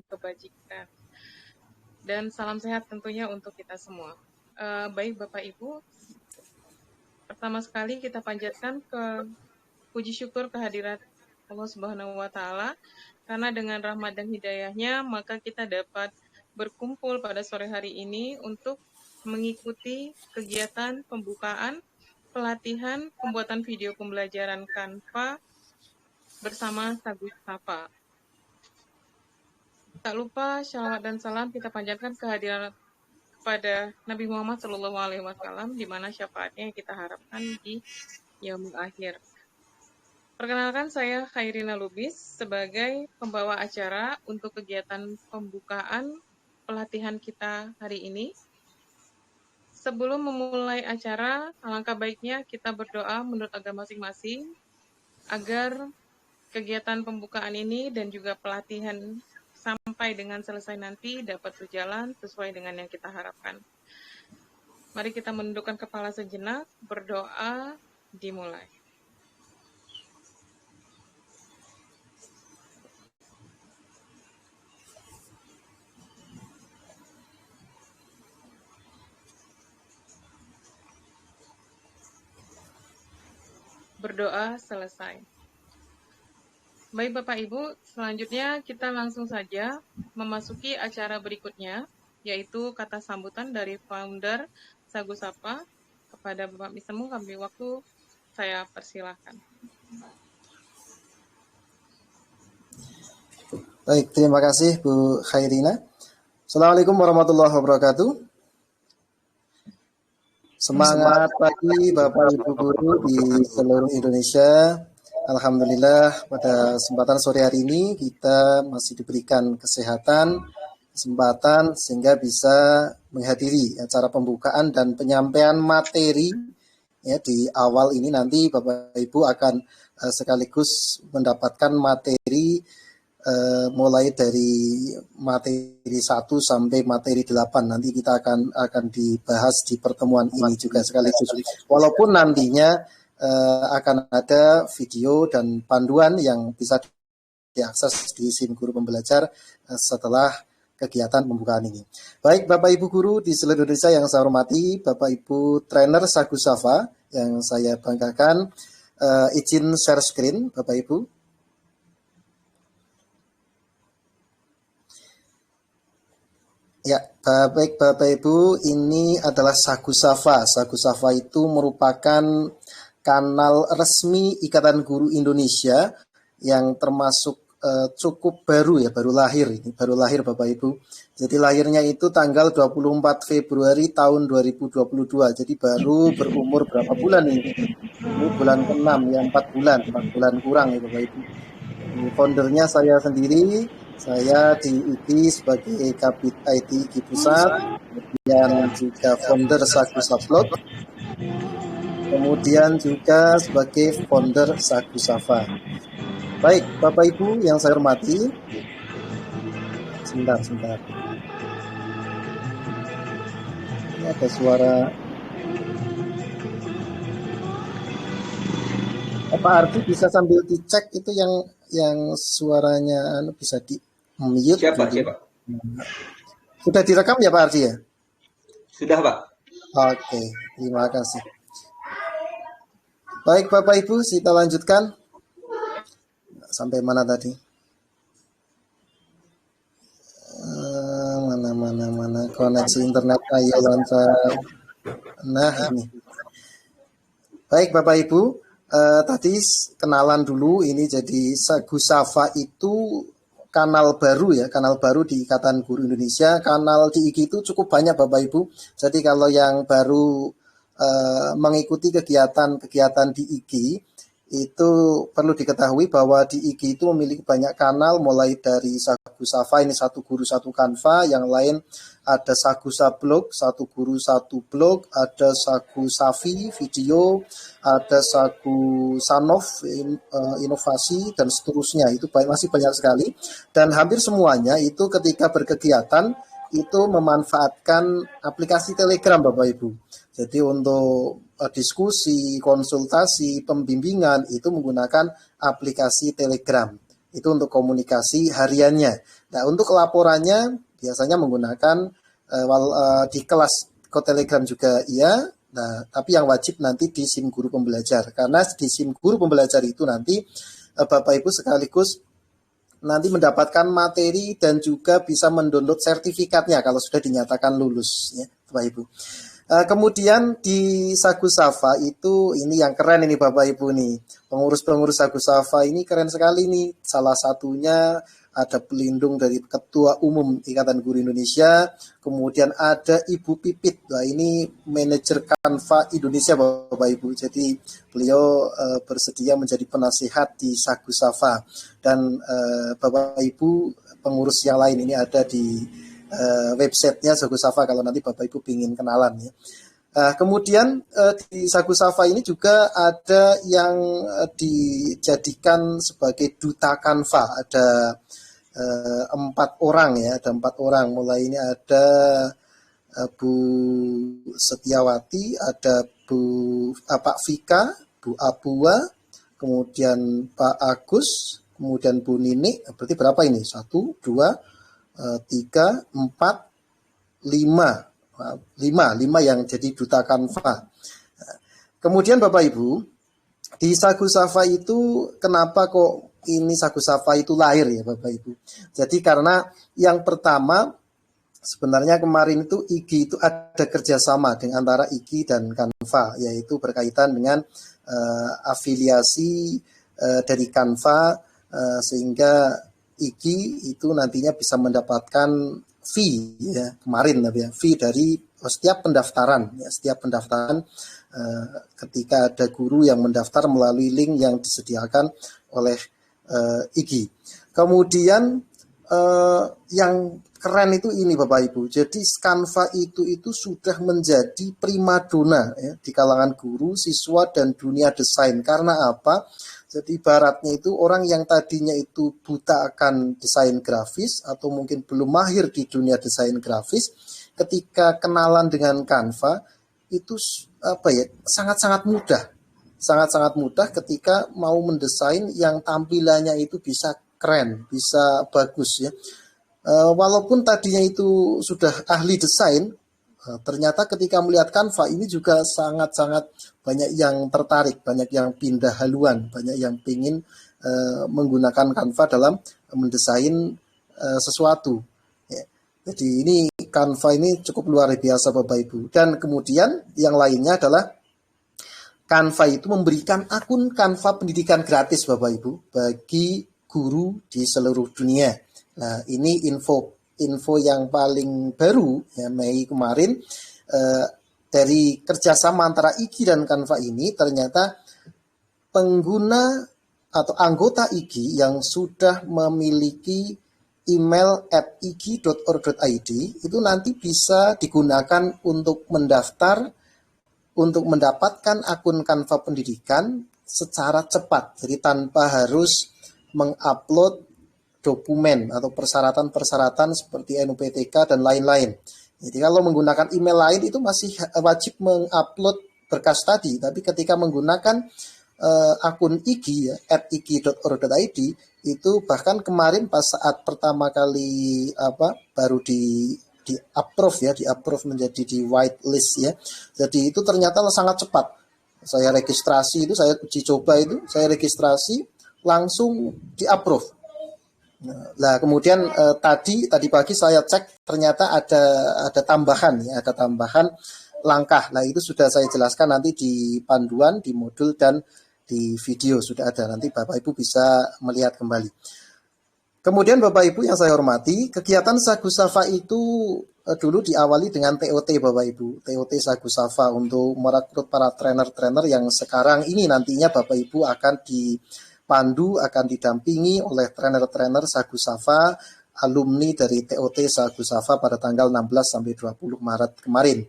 kebajikan. Dan salam sehat tentunya untuk kita semua. Baik Bapak Ibu, pertama sekali kita panjatkan ke puji syukur kehadirat Allah Subhanahu wa Ta'ala, karena dengan rahmat dan hidayahnya maka kita dapat berkumpul pada sore hari ini untuk mengikuti kegiatan pembukaan pelatihan pembuatan video pembelajaran Canva bersama Sagus Sapa. Tak lupa shalawat dan salam kita panjatkan kehadiran pada Nabi Muhammad SAW, di mana syafaatnya kita harapkan di yaumul akhir. Perkenalkan, saya Khairina Lubis sebagai pembawa acara untuk kegiatan pembukaan pelatihan kita hari ini. Sebelum memulai acara, alangkah baiknya kita berdoa menurut agama masing-masing agar kegiatan pembukaan ini dan juga pelatihan sampai dengan selesai nanti dapat berjalan sesuai dengan yang kita harapkan. Mari kita menundukkan kepala sejenak, berdoa, dimulai. Berdoa selesai. Baik Bapak Ibu, selanjutnya kita langsung saja memasuki acara berikutnya, yaitu kata sambutan dari founder Sagus Sapa. Kepada Bapak Misemu kami waktu, saya persilahkan. Baik, terima kasih Bu Khairina. Assalamualaikum warahmatullahi wabarakatuh. Semangat pagi Bapak Ibu Guru di seluruh Indonesia. Alhamdulillah pada kesempatan sore hari ini kita masih diberikan kesempatan sehingga bisa menghadiri acara pembukaan dan penyampaian materi ya. Di awal ini nanti Bapak Ibu akan sekaligus mendapatkan materi mulai dari materi 1 sampai materi 8 nanti kita akan dibahas di pertemuan ini juga sekaligus. Walaupun nantinya akan ada video dan panduan yang bisa diakses di SIM Guru Pembelajar setelah kegiatan pembukaan ini. Baik Bapak Ibu Guru di seluruh Indonesia yang saya hormati, Bapak Ibu trainer Sagus Sapa yang saya banggakan, izin share screen Bapak Ibu. Ya, baik Bapak Ibu, ini adalah Sagus Sapa. Sagus Sapa itu merupakan kanal resmi Ikatan Guru Indonesia yang termasuk cukup baru ya, baru lahir Bapak Ibu. Jadi lahirnya itu tanggal 24 Februari tahun 2022. Jadi baru berumur berapa bulan ini? Ini bulan ke-6 ya, 4 bulan kurang ya Bapak Ibu. Ini foundernya saya sendiri. Saya di IGI sebagai Kabid IT IGI Pusat, kemudian juga founder Sagus Upload, kemudian juga sebagai founder Sagus Sapa. Baik, Bapak Ibu yang saya hormati, sebentar. Ini ada suara. Pak Ardi bisa sambil dicek itu yang suaranya bisa di mute. Siapa? Sudah direkam ya Pak Ardi ya? Sudah Pak. Oke, terima kasih. Baik Bapak Ibu, kita lanjutkan. Sampai mana tadi? Mana koneksi internet ayo lancar. Nah ini. Baik Bapak Ibu, tadi kenalan dulu, ini jadi Sagus Sapa itu kanal baru ya, kanal baru di Ikatan Guru Indonesia. Kanal di IG itu cukup banyak Bapak Ibu. Jadi kalau yang baru mengikuti kegiatan di IG itu perlu diketahui bahwa di IG itu memiliki banyak kanal, mulai dari Sagus Sapa ini satu guru satu Canva, yang lain ada Sagus Blog, satu guru satu blog, ada Sagus Safi video, ada Sagus Sanov inovasi dan seterusnya. Itu masih banyak sekali, dan hampir semuanya itu ketika berkegiatan itu memanfaatkan aplikasi Telegram Bapak Ibu. Jadi untuk diskusi, konsultasi, pembimbingan itu menggunakan aplikasi Telegram. Itu untuk komunikasi hariannya. Nah, untuk laporannya biasanya menggunakan di kelas Telegram juga iya. Nah, tapi yang wajib nanti di SIM guru pembelajar, karena di SIM guru pembelajar itu nanti Bapak Ibu sekaligus nanti mendapatkan materi dan juga bisa mendownload sertifikatnya kalau sudah dinyatakan lulus ya Bapak Ibu. Kemudian di Sagu Safa itu ini yang keren ini Bapak Ibu nih. Pengurus-pengurus Sagu Safa ini keren sekali nih. Salah satunya ada pelindung dari Ketua Umum Ikatan Guru Indonesia, kemudian ada Ibu Pipit. Nah, ini manajer Canva Indonesia Bapak Ibu. Jadi beliau bersedia menjadi penasihat di Sagu Safa. Dan Bapak Ibu pengurus yang lain ini ada di websitenya Sagu Safa kalau nanti Bapak Ibu ingin kenalan ya. Kemudian di Sagu Safa ini juga ada yang dijadikan sebagai duta Canva. Ada 4 orang ya, ada 4 orang. Mulai ini ada Bu Setiawati, ada Pak Vika, Bu Apua, kemudian Pak Agus, kemudian Bu Nini. Berarti berapa ini? 1, 2, 3, 4, 5 yang jadi duta Canva. Kemudian Bapak Ibu, di Sagu Safa itu kenapa kok ini Sagu Safa itu lahir ya Bapak Ibu? Jadi karena yang pertama sebenarnya kemarin itu IGI itu ada kerjasama dengan antara IGI dan Canva, yaitu berkaitan dengan afiliasi dari Canva sehingga IGI itu nantinya bisa mendapatkan fee ya kemarin ya, fee dari setiap pendaftaran ya, setiap pendaftaran ketika ada guru yang mendaftar melalui link yang disediakan oleh IGI. Kemudian yang keren itu ini Bapak Ibu. Jadi Canva itu sudah menjadi primadona ya, di kalangan guru, siswa dan dunia desain. Karena apa? Jadi ibaratnya itu orang yang tadinya itu buta akan desain grafis atau mungkin belum mahir di dunia desain grafis, ketika kenalan dengan Canva itu sangat-sangat mudah. Sangat-sangat mudah ketika mau mendesain yang tampilannya itu bisa keren, bisa bagus ya. Walaupun tadinya itu sudah ahli desain, ternyata ketika melihat Canva ini juga sangat-sangat banyak yang tertarik, banyak yang pindah haluan, banyak yang ingin menggunakan Canva dalam mendesain sesuatu. Ya. Jadi ini Canva ini cukup luar biasa Bapak Ibu. Dan kemudian yang lainnya adalah Canva itu memberikan akun Canva pendidikan gratis Bapak Ibu bagi guru di seluruh dunia. Nah ini info yang paling baru ya Mei kemarin dari kerjasama antara IGI dan Canva ini, ternyata pengguna atau anggota IGI yang sudah memiliki email @igi.org.id itu nanti bisa digunakan untuk mendaftar untuk mendapatkan akun Canva pendidikan secara cepat, jadi tanpa harus mengupload dokumen atau persyaratan-persyaratan seperti NUPTK dan lain-lain. Jadi kalau menggunakan email lain itu masih wajib mengupload berkas tadi, tapi ketika menggunakan akun IGI ya, @igi.org.id itu bahkan kemarin pas saat pertama kali baru di approve ya, di approve menjadi di whitelist ya. Jadi itu ternyata sangat cepat. Saya registrasi itu, saya uji coba itu, saya registrasi langsung di approve. Nah, kemudian tadi pagi saya cek ternyata ada tambahan ya, ada tambahan langkah. Nah, itu sudah saya jelaskan nanti di panduan, di modul dan di video sudah ada. Nanti Bapak Ibu bisa melihat kembali. Kemudian Bapak Ibu yang saya hormati, kegiatan Sagu Safa itu dulu diawali dengan TOT Bapak Ibu. TOT Sagu Safa untuk merekrut para trainer-trainer yang sekarang ini nantinya Bapak Ibu akan dipandu, akan didampingi oleh trainer-trainer Sagu Safa, alumni dari TOT Sagu Safa pada tanggal 16 sampai 20 Maret kemarin.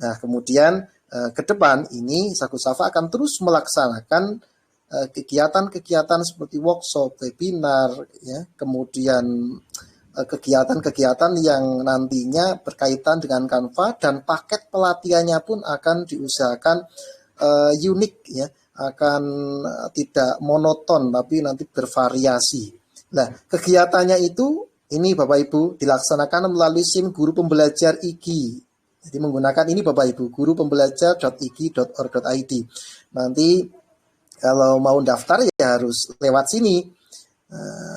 Nah, kemudian ke depan ini Sagu Safa akan terus melaksanakan kegiatan-kegiatan seperti workshop, webinar, ya, kemudian kegiatan-kegiatan yang nantinya berkaitan dengan Canva, dan paket pelatihannya pun akan diusahakan unik ya, akan tidak monoton tapi nanti bervariasi. Nah, kegiatannya itu Ini Bapak Ibu dilaksanakan melalui SIM guru pembelajar IGI. Jadi menggunakan ini Bapak Ibu, gurupembelajar.igi.org.id. Nanti kalau mau daftar ya harus lewat sini.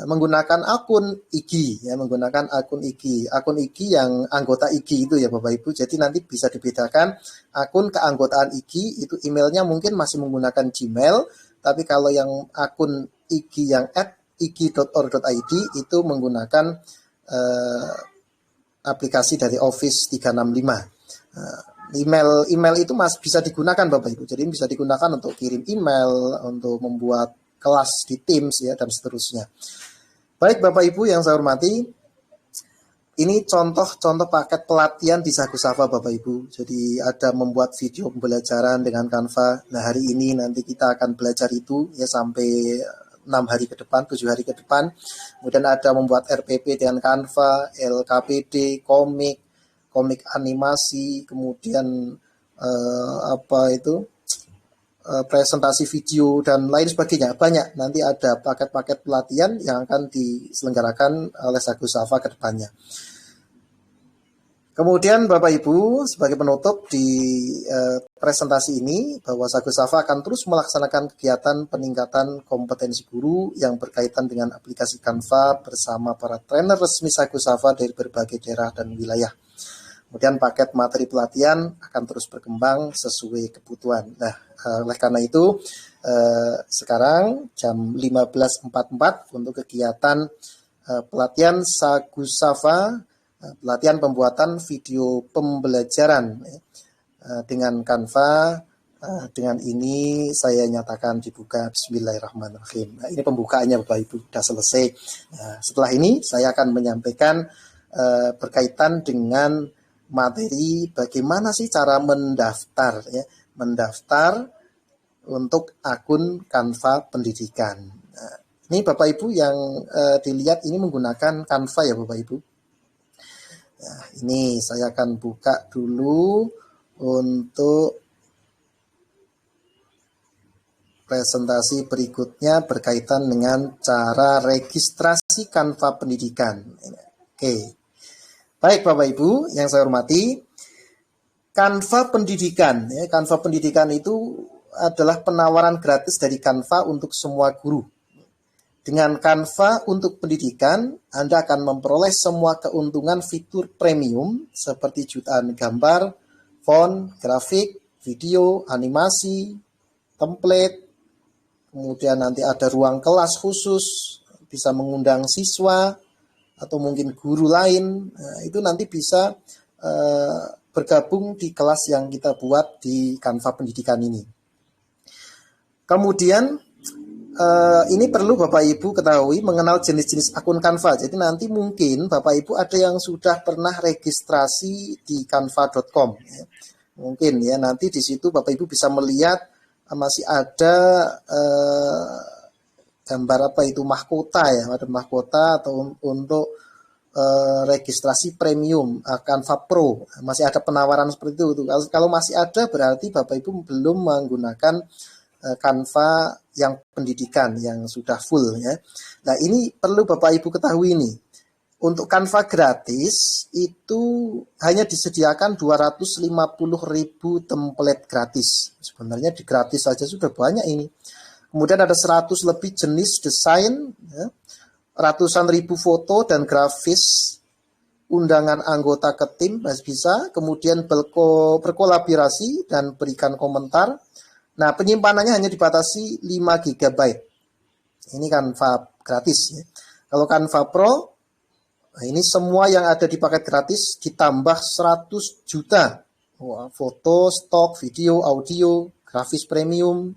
Menggunakan akun IGI ya, menggunakan akun IGI yang anggota IGI itu ya Bapak Ibu. Jadi nanti bisa dibedakan akun keanggotaan IGI itu emailnya mungkin masih menggunakan Gmail, tapi kalau yang akun IGI yang @igi.org.id itu menggunakan aplikasi dari Office 365. Email itu bisa digunakan Bapak Ibu. Jadi bisa digunakan untuk kirim email, untuk membuat kelas di Teams ya dan seterusnya. Baik Bapak Ibu yang saya hormati, ini contoh-contoh paket pelatihan di Sagu Safa Bapak Ibu. Jadi ada membuat video pembelajaran dengan Canva. Nah hari ini nanti kita akan belajar itu ya sampai 6 hari ke depan, 7 hari ke depan. Kemudian ada membuat RPP dengan Canva, LKPD, komik animasi, kemudian presentasi video dan lain sebagainya. Banyak, nanti ada paket-paket pelatihan yang akan diselenggarakan oleh Sagu Safa ke depannya. Kemudian Bapak Ibu, sebagai penutup di presentasi ini, bahwa Sagu Safa akan terus melaksanakan kegiatan peningkatan kompetensi guru yang berkaitan dengan aplikasi Canva bersama para trainer resmi Sagu Safa dari berbagai daerah dan wilayah. Kemudian paket materi pelatihan akan terus berkembang sesuai kebutuhan. Nah, oleh karena itu, sekarang jam 15.44 untuk kegiatan pelatihan Sagu Safa, pelatihan pembuatan video pembelajaran dengan Canva. Dengan ini saya nyatakan dibuka. Bismillahirrahmanirrahim. Nah, ini pembukaannya Bapak Ibu, sudah selesai. Nah, setelah ini saya akan menyampaikan berkaitan dengan materi bagaimana sih cara mendaftar ya, mendaftar untuk akun Canva pendidikan. Nah, ini Bapak Ibu yang dilihat ini menggunakan Canva ya Bapak Ibu. Nah, ini saya akan buka dulu untuk presentasi berikutnya berkaitan dengan cara registrasi Canva pendidikan. Oke. Baik Bapak Ibu yang saya hormati, Canva pendidikan ya, Canva pendidikan itu adalah penawaran gratis dari Canva untuk semua guru. Dengan Canva untuk pendidikan, Anda akan memperoleh semua keuntungan fitur premium seperti jutaan gambar, font, grafik, video, animasi, template, kemudian nanti ada ruang kelas khusus, bisa mengundang siswa, atau mungkin guru lain, itu nanti bisa bergabung di kelas yang kita buat di Canva pendidikan ini. Kemudian ini perlu Bapak Ibu ketahui mengenal jenis-jenis akun Canva. Jadi nanti mungkin Bapak Ibu ada yang sudah pernah registrasi di canva.com ya. Mungkin ya nanti di situ Bapak Ibu bisa melihat masih ada gambar mahkota ya, ada mahkota atau untuk registrasi premium Canva Pro, masih ada penawaran seperti itu. Kalau masih ada berarti Bapak Ibu belum menggunakan Canva yang pendidikan yang sudah full ya. Nah ini perlu Bapak Ibu ketahui nih. Untuk Canva gratis itu hanya disediakan 250.000 template gratis. Sebenarnya di gratis saja sudah banyak ini. Kemudian ada 100 lebih jenis desain, ya, ratusan ribu foto dan grafis, undangan anggota ke tim bisa, kemudian berkolaborasi dan berikan komentar. Nah, penyimpanannya hanya dibatasi 5 GB. Ini Canva gratis ya. Kalau Canva Pro, nah ini semua yang ada di paket gratis ditambah 100 juta. Wah, foto, stok, video, audio, grafis premium.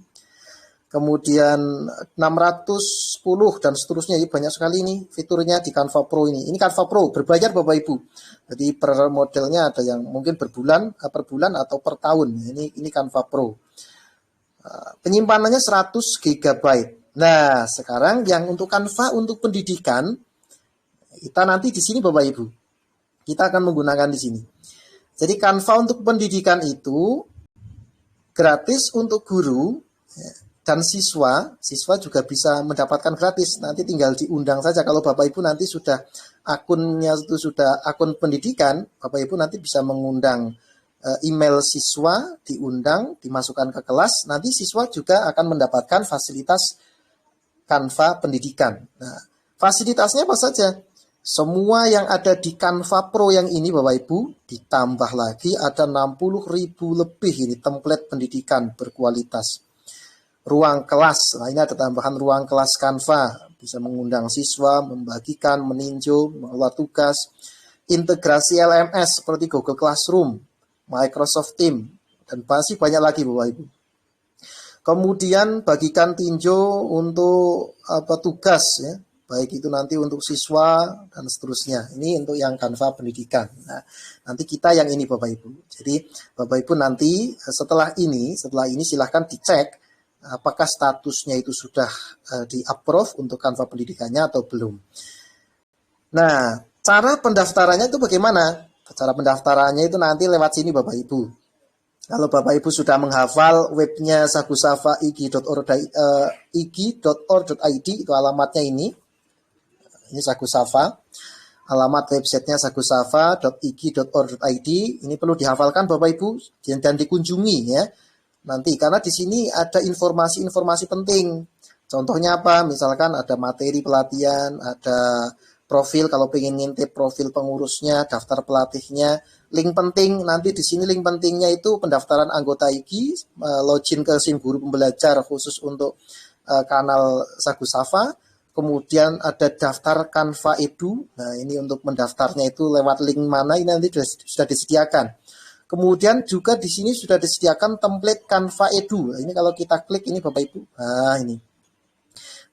Kemudian 610 dan seterusnya, banyak sekali ini fiturnya di Canva Pro ini. Ini Canva Pro berbayar Bapak Ibu. Jadi per modelnya ada yang mungkin per bulan atau per tahun. Ini Canva Pro. Penyimpanannya 100 GB. Nah, sekarang yang untuk Canva untuk pendidikan kita nanti di sini Bapak Ibu. Kita akan menggunakan di sini. Jadi Canva untuk pendidikan itu gratis untuk guru. dan siswa juga bisa mendapatkan gratis. Nanti tinggal diundang saja. Kalau Bapak Ibu nanti sudah akunnya itu sudah akun pendidikan, Bapak Ibu nanti bisa mengundang email siswa, diundang, dimasukkan ke kelas. Nanti siswa juga akan mendapatkan fasilitas Canva pendidikan. Nah, fasilitasnya apa saja? Semua yang ada di Canva Pro yang ini Bapak Ibu, ditambah lagi ada 60.000 lebih ini template pendidikan berkualitas. Ruang kelas, nah ini ada tambahan ruang kelas Canva, bisa mengundang siswa, membagikan, meninjau, mengelola tugas, integrasi LMS seperti Google Classroom, Microsoft Teams, dan masih banyak lagi Bapak Ibu. Kemudian bagikan tinjau untuk tugas ya, baik itu nanti untuk siswa dan seterusnya. Ini untuk yang Canva pendidikan. Nah, nanti kita yang ini Bapak Ibu. Jadi Bapak Ibu nanti setelah ini silahkan dicek apakah statusnya itu sudah di-approve untuk Canva pendidikannya atau belum. Nah, cara pendaftarannya itu bagaimana? Cara pendaftarannya itu nanti lewat sini Bapak Ibu. Kalau Bapak Ibu sudah menghafal webnya sagusafa.ig.or.id, itu alamatnya ini. Ini Sagusafa. Alamat websitenya sagusafa.ig.or.id. Ini perlu dihafalkan Bapak Ibu dan dikunjungi ya. Nanti karena di sini ada informasi-informasi penting. Contohnya apa? Misalkan ada materi pelatihan, ada profil kalau pengen ngintip profil pengurusnya, daftar pelatihnya. Link penting nanti di sini link pentingnya itu pendaftaran anggota IG, login ke SIM guru pembelajar khusus untuk kanal Sagusafa. Kemudian ada daftar Canva Edu. Nah, ini untuk mendaftarnya itu lewat link mana ini nanti sudah disediakan. Kemudian juga di sini sudah disediakan template Canva Edu. Nah, ini kalau kita klik ini Bapak Ibu. Nah, ini.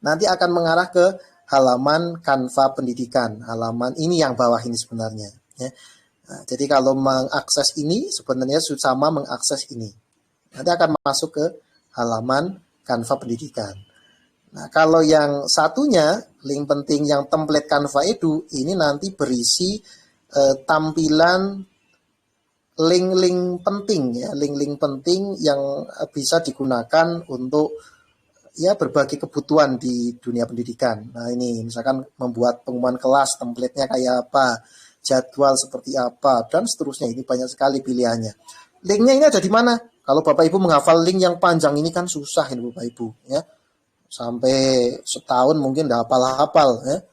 Nanti akan mengarah ke halaman Canva pendidikan. Halaman ini yang bawah ini sebenarnya, ya. Nah, jadi kalau mengakses ini sebenarnya sama mengakses ini. Nanti akan masuk ke halaman Canva pendidikan. Nah, kalau yang satunya, link penting yang template Canva Edu, ini nanti berisi tampilan link-link penting ya, link-link penting yang bisa digunakan untuk ya berbagai kebutuhan di dunia pendidikan. Nah, ini misalkan membuat pengumuman kelas, template-nya kayak apa, jadwal seperti apa, dan seterusnya. Ini banyak sekali pilihannya. Linknya ini ada di mana? Kalau Bapak Ibu menghafal link yang panjang ini kan susah ini Bapak Ibu ya. Sampai setahun mungkin tidak hafal-hafal ya,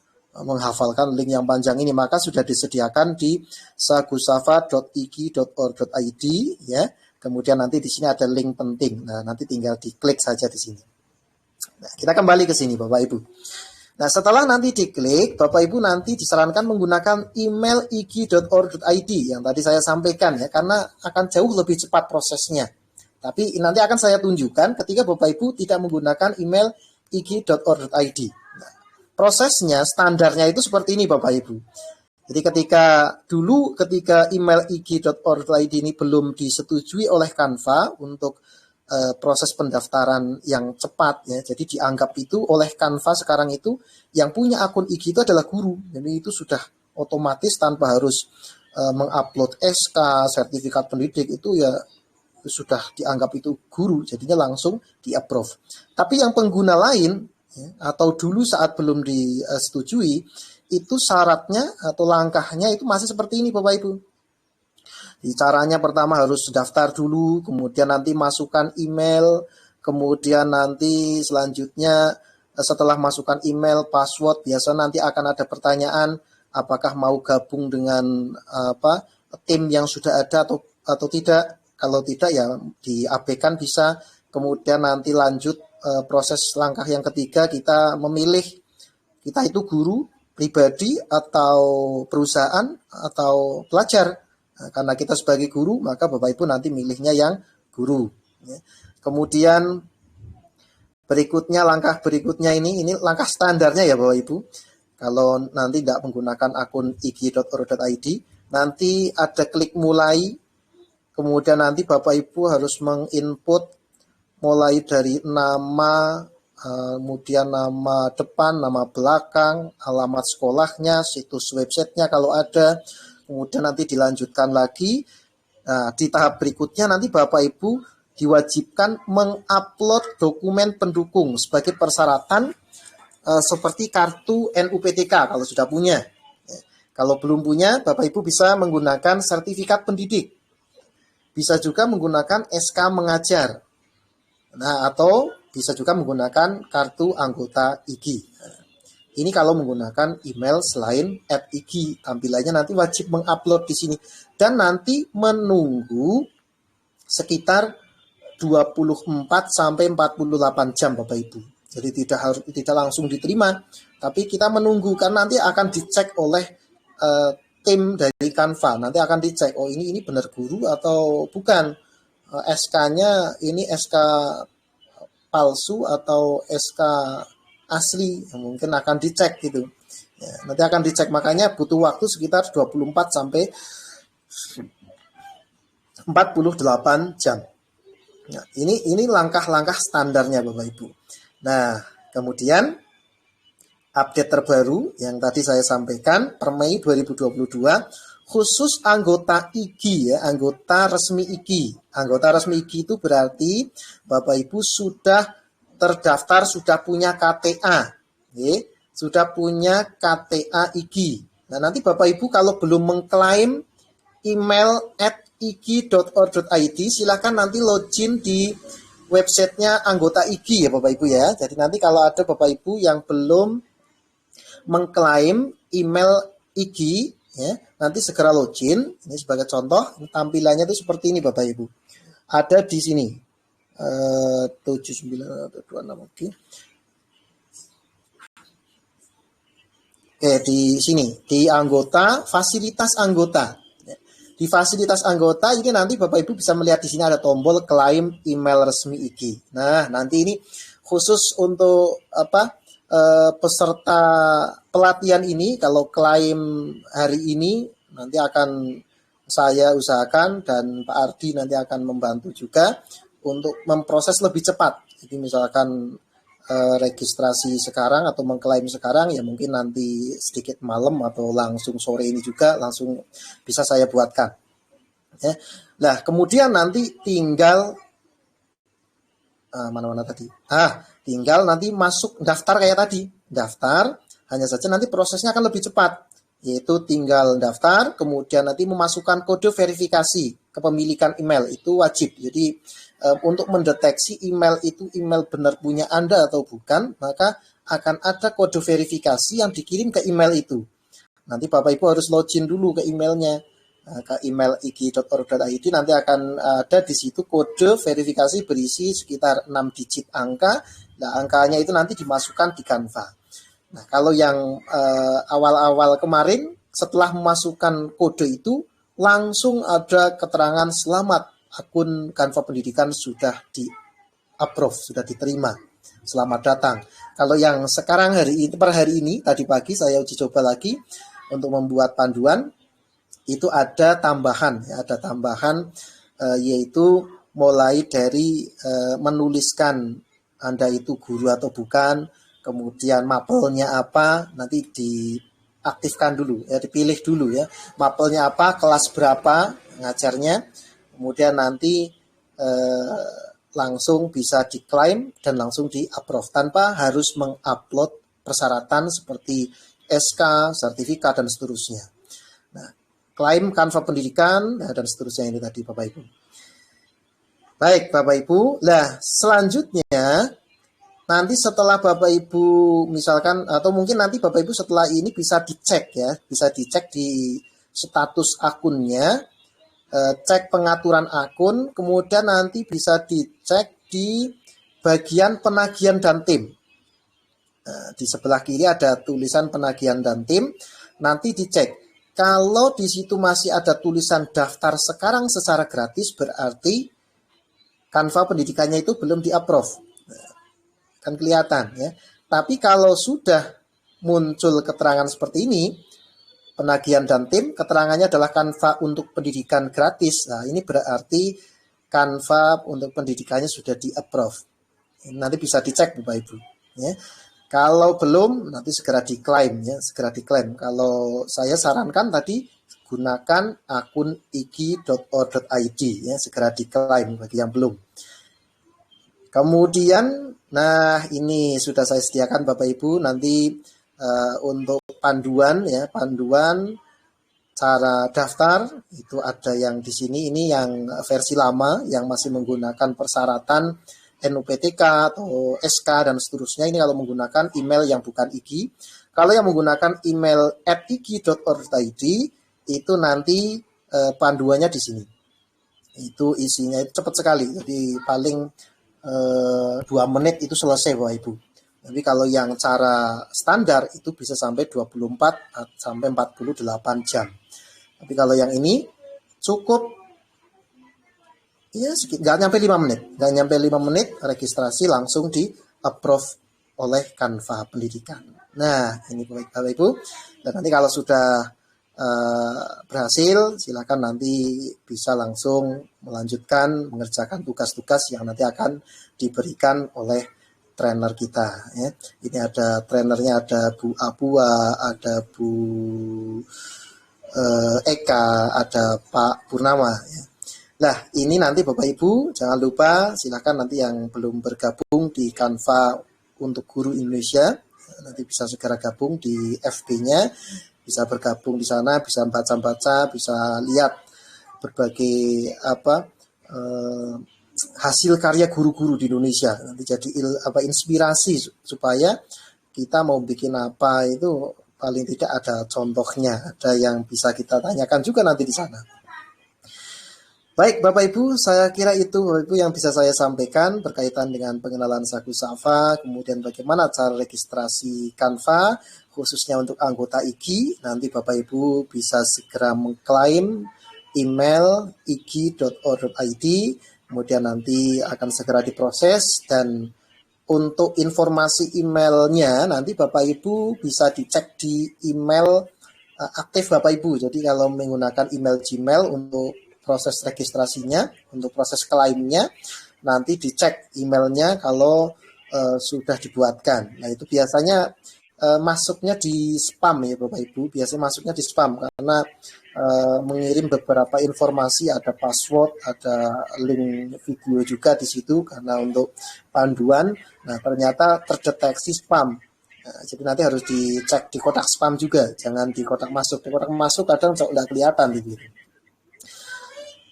menghafalkan link yang panjang ini, maka sudah disediakan di sagusafa.ig.or.id ya. Kemudian nanti di sini ada link penting. Nah, nanti tinggal diklik saja di sini. Nah, kita kembali ke sini Bapak Ibu. Nah, setelah nanti diklik, Bapak Ibu nanti disarankan menggunakan email ig.or.id yang tadi saya sampaikan ya, karena akan jauh lebih cepat prosesnya. Tapi nanti akan saya tunjukkan ketika Bapak Ibu tidak menggunakan email ig.or.id. Nah, prosesnya, standarnya itu seperti ini Bapak Ibu. Jadi ketika email ig.or.id ini belum disetujui oleh Canva untuk proses pendaftaran yang cepat ya. Jadi dianggap itu oleh Canva sekarang itu yang punya akun IG itu adalah guru. Jadi itu sudah otomatis tanpa harus mengupload SK, sertifikat pendidik itu ya sudah dianggap itu guru. Jadinya langsung di-approve. Tapi yang pengguna lain ya, atau dulu saat belum disetujui itu syaratnya atau langkahnya itu masih seperti ini Bapak Ibu. Caranya pertama harus daftar dulu, kemudian nanti masukkan email, kemudian nanti selanjutnya setelah masukkan email, password, biasa nanti akan ada pertanyaan apakah mau gabung dengan tim yang sudah ada atau tidak. Kalau tidak ya diabaikan bisa. Kemudian nanti lanjut proses langkah yang ketiga, kita memilih kita itu guru pribadi atau perusahaan atau pelajar. Nah, karena kita sebagai guru, maka Bapak Ibu nanti milihnya yang guru. Ya. Kemudian langkah berikutnya ini langkah standarnya ya Bapak Ibu. Kalau nanti tidak menggunakan akun ig.or.id, nanti ada klik mulai. Kemudian nanti Bapak Ibu harus menginput mulai dari nama, kemudian nama depan, nama belakang, alamat sekolahnya, situs websitenya kalau ada. Kemudian nanti dilanjutkan lagi. Nah, di tahap berikutnya nanti Bapak Ibu diwajibkan mengupload dokumen pendukung sebagai persyaratan seperti kartu NUPTK kalau sudah punya. Kalau belum punya, Bapak Ibu bisa menggunakan sertifikat pendidik. Bisa juga menggunakan SK mengajar. Nah, atau bisa juga menggunakan kartu anggota IGI. Ini kalau menggunakan email selain @igi, tampilannya nanti wajib mengupload di sini dan nanti menunggu sekitar 24 sampai 48 jam Bapak Ibu. Jadi tidak langsung diterima, tapi kita menunggu karena nanti akan dicek oleh tim dari Canva. Nanti akan dicek, oh ini benar guru atau bukan. SK-nya ini SK palsu atau SK asli, mungkin akan dicek gitu. Ya, nanti akan dicek, makanya butuh waktu sekitar 24 sampai 48 jam. Nah, ini langkah-langkah standarnya Bapak Ibu. Nah, kemudian update terbaru yang tadi saya sampaikan per Mei 2022 khusus anggota IGI ya, anggota resmi IGI. Anggota resmi IGI itu berarti Bapak Ibu sudah terdaftar, sudah punya KTA. Ya, sudah punya KTA IGI. Nah, nanti Bapak Ibu kalau belum mengklaim email @igi.or.id, silakan nanti login di websitenya anggota IGI ya Bapak Ibu ya. Jadi nanti kalau ada Bapak Ibu yang belum mengklaim email IGI ya, nanti segera login. Ini sebagai contoh, tampilannya itu seperti ini Bapak Ibu. Ada di sini 7926 oke. Oke, di sini di anggota, fasilitas anggota. Di fasilitas anggota ini nanti Bapak Ibu bisa melihat di sini ada tombol klaim email resmi IGI. Nah, nanti ini khusus untuk peserta pelatihan ini, kalau klaim hari ini nanti akan saya usahakan dan Pak Ardi nanti akan membantu juga untuk memproses lebih cepat. Jadi misalkan registrasi sekarang atau mengklaim sekarang, ya mungkin nanti sedikit malam atau langsung sore ini juga langsung bisa saya buatkan. Ya. Nah, kemudian nanti tinggal tinggal nanti masuk daftar kayak tadi. Daftar, hanya saja nanti prosesnya akan lebih cepat. Yaitu tinggal daftar, kemudian nanti memasukkan kode verifikasi kepemilikan email, itu wajib. Jadi untuk mendeteksi email itu email benar punya Anda atau bukan, maka akan ada kode verifikasi yang dikirim ke email itu. Nanti Bapak Ibu harus login dulu ke emailnya, ke email igi.or.id. Nanti akan ada di situ kode verifikasi berisi sekitar 6 digit angka. Nah, angkanya itu nanti dimasukkan di Canva. Nah, kalau yang awal-awal kemarin, setelah memasukkan kode itu, langsung ada keterangan selamat, akun Canva Pendidikan sudah di-approve, sudah diterima. Selamat datang. Kalau yang sekarang per hari ini, tadi pagi saya uji coba lagi untuk membuat panduan, itu ada tambahan, yaitu mulai dari menuliskan Anda itu guru atau bukan, kemudian mapelnya apa, nanti diaktifkan dulu, ya dipilih dulu ya, mapelnya apa, kelas berapa ngajarnya, kemudian nanti langsung bisa diklaim dan langsung di-approve tanpa harus mengupload persyaratan seperti SK, sertifikat, dan seterusnya. Nah, klaim Canva Pendidikan dan seterusnya ini tadi Bapak Ibu. Baik Bapak Ibu, nah selanjutnya nanti setelah Bapak Ibu misalkan, atau mungkin nanti Bapak Ibu setelah ini bisa dicek ya, bisa dicek di status akunnya, cek pengaturan akun, kemudian nanti bisa dicek di bagian penagihan dan tim. Di sebelah kiri ada tulisan penagihan dan tim, nanti dicek. Kalau di situ masih ada tulisan daftar sekarang secara gratis, berarti Canva Pendidikannya itu belum di-approve. Kan kelihatan ya. Tapi kalau sudah muncul keterangan seperti ini, penagihan dan tim, keterangannya adalah Canva untuk pendidikan gratis. Nah, ini berarti Canva untuk pendidikannya sudah di-approve. Nanti bisa dicek Bapak Ibu. Ya. Kalau belum, nanti segera diklaim ya, segera diklaim. Kalau saya sarankan tadi gunakan akun igi.or.id ya, segera diklaim bagi yang belum. Kemudian, nah ini sudah saya sediakan Bapak Ibu nanti untuk panduan ya, panduan cara daftar itu ada yang di sini, ini yang versi lama yang masih menggunakan persyaratan NUPTK atau SK dan seterusnya. Ini kalau menggunakan email yang bukan IG. Kalau yang menggunakan email @igi.or.id itu nanti panduannya di sini. Itu isinya itu cepat sekali. Jadi paling 2 menit itu selesai Bapak Ibu. Tapi kalau yang cara standar itu bisa sampai 24 sampai 48 jam. Tapi kalau yang ini cukup ya nggak nyampe 5 menit. Nggak nyampe 5 menit registrasi langsung di approve oleh Canva Pendidikan. Nah ini Bapak Ibu. Dan nanti kalau sudah berhasil silakan nanti bisa langsung melanjutkan mengerjakan tugas-tugas yang nanti akan diberikan oleh trainer kita ya. Ini ada trainernya, ada Bu Abua, ada Bu Eka, ada Pak Purnama ya. Nah ini nanti Bapak Ibu jangan lupa silakan nanti yang belum bergabung di Canva untuk Guru Indonesia nanti bisa segera gabung di FB-nya, bisa bergabung di sana, bisa baca-baca, bisa lihat berbagai hasil karya guru-guru di Indonesia. Nanti jadi inspirasi supaya kita mau bikin apa itu paling tidak ada contohnya, ada yang bisa kita tanyakan juga nanti di sana. Baik Bapak Ibu, saya kira itu Bapak Ibu yang bisa saya sampaikan berkaitan dengan pengenalan Sagu Safa, kemudian bagaimana cara registrasi Canva, khususnya untuk anggota IG. Nanti Bapak Ibu bisa segera mengklaim email igi.or.id, kemudian nanti akan segera diproses, dan untuk informasi emailnya nanti Bapak Ibu bisa dicek di email aktif Bapak Ibu. Jadi kalau menggunakan email Gmail untuk proses registrasinya, untuk proses klaimnya, nanti dicek emailnya kalau sudah dibuatkan. Nah itu biasanya masuknya di spam ya Bapak Ibu, biasanya masuknya di spam karena mengirim beberapa informasi, ada password, ada link video juga di situ karena untuk panduan. Nah ternyata terdeteksi spam. Nah, jadi nanti harus dicek di kotak spam juga, jangan di kotak masuk. Di kotak masuk kadang nggak kelihatan gitu.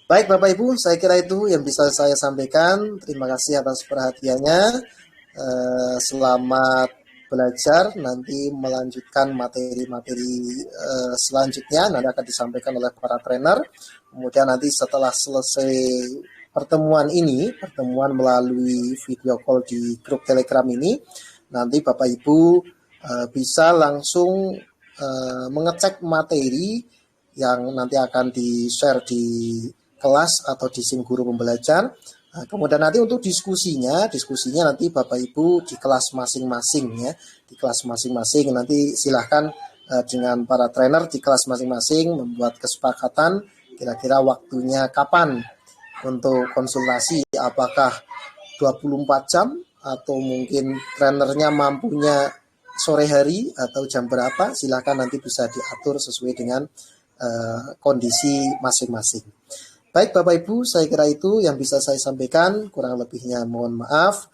Baik Bapak Ibu, saya kira itu yang bisa saya sampaikan. Terima kasih atas perhatiannya. Selamat belajar, nanti melanjutkan materi-materi selanjutnya nanti akan disampaikan oleh para trainer. Kemudian nanti setelah selesai pertemuan ini, pertemuan melalui video call di grup Telegram ini, nanti Bapak Ibu bisa langsung mengecek materi yang nanti akan di-share di kelas atau di SIM Guru Pembelajar. Nah, kemudian nanti untuk diskusinya nanti Bapak Ibu di kelas masing-masing ya, di kelas masing-masing nanti silahkan dengan para trainer di kelas masing-masing membuat kesepakatan kira-kira waktunya kapan untuk konsultasi, apakah 24 jam atau mungkin trainernya mampunya sore hari atau jam berapa, silahkan nanti bisa diatur sesuai dengan kondisi masing-masing. Baik Bapak Ibu, saya kira itu yang bisa saya sampaikan, kurang lebihnya mohon maaf.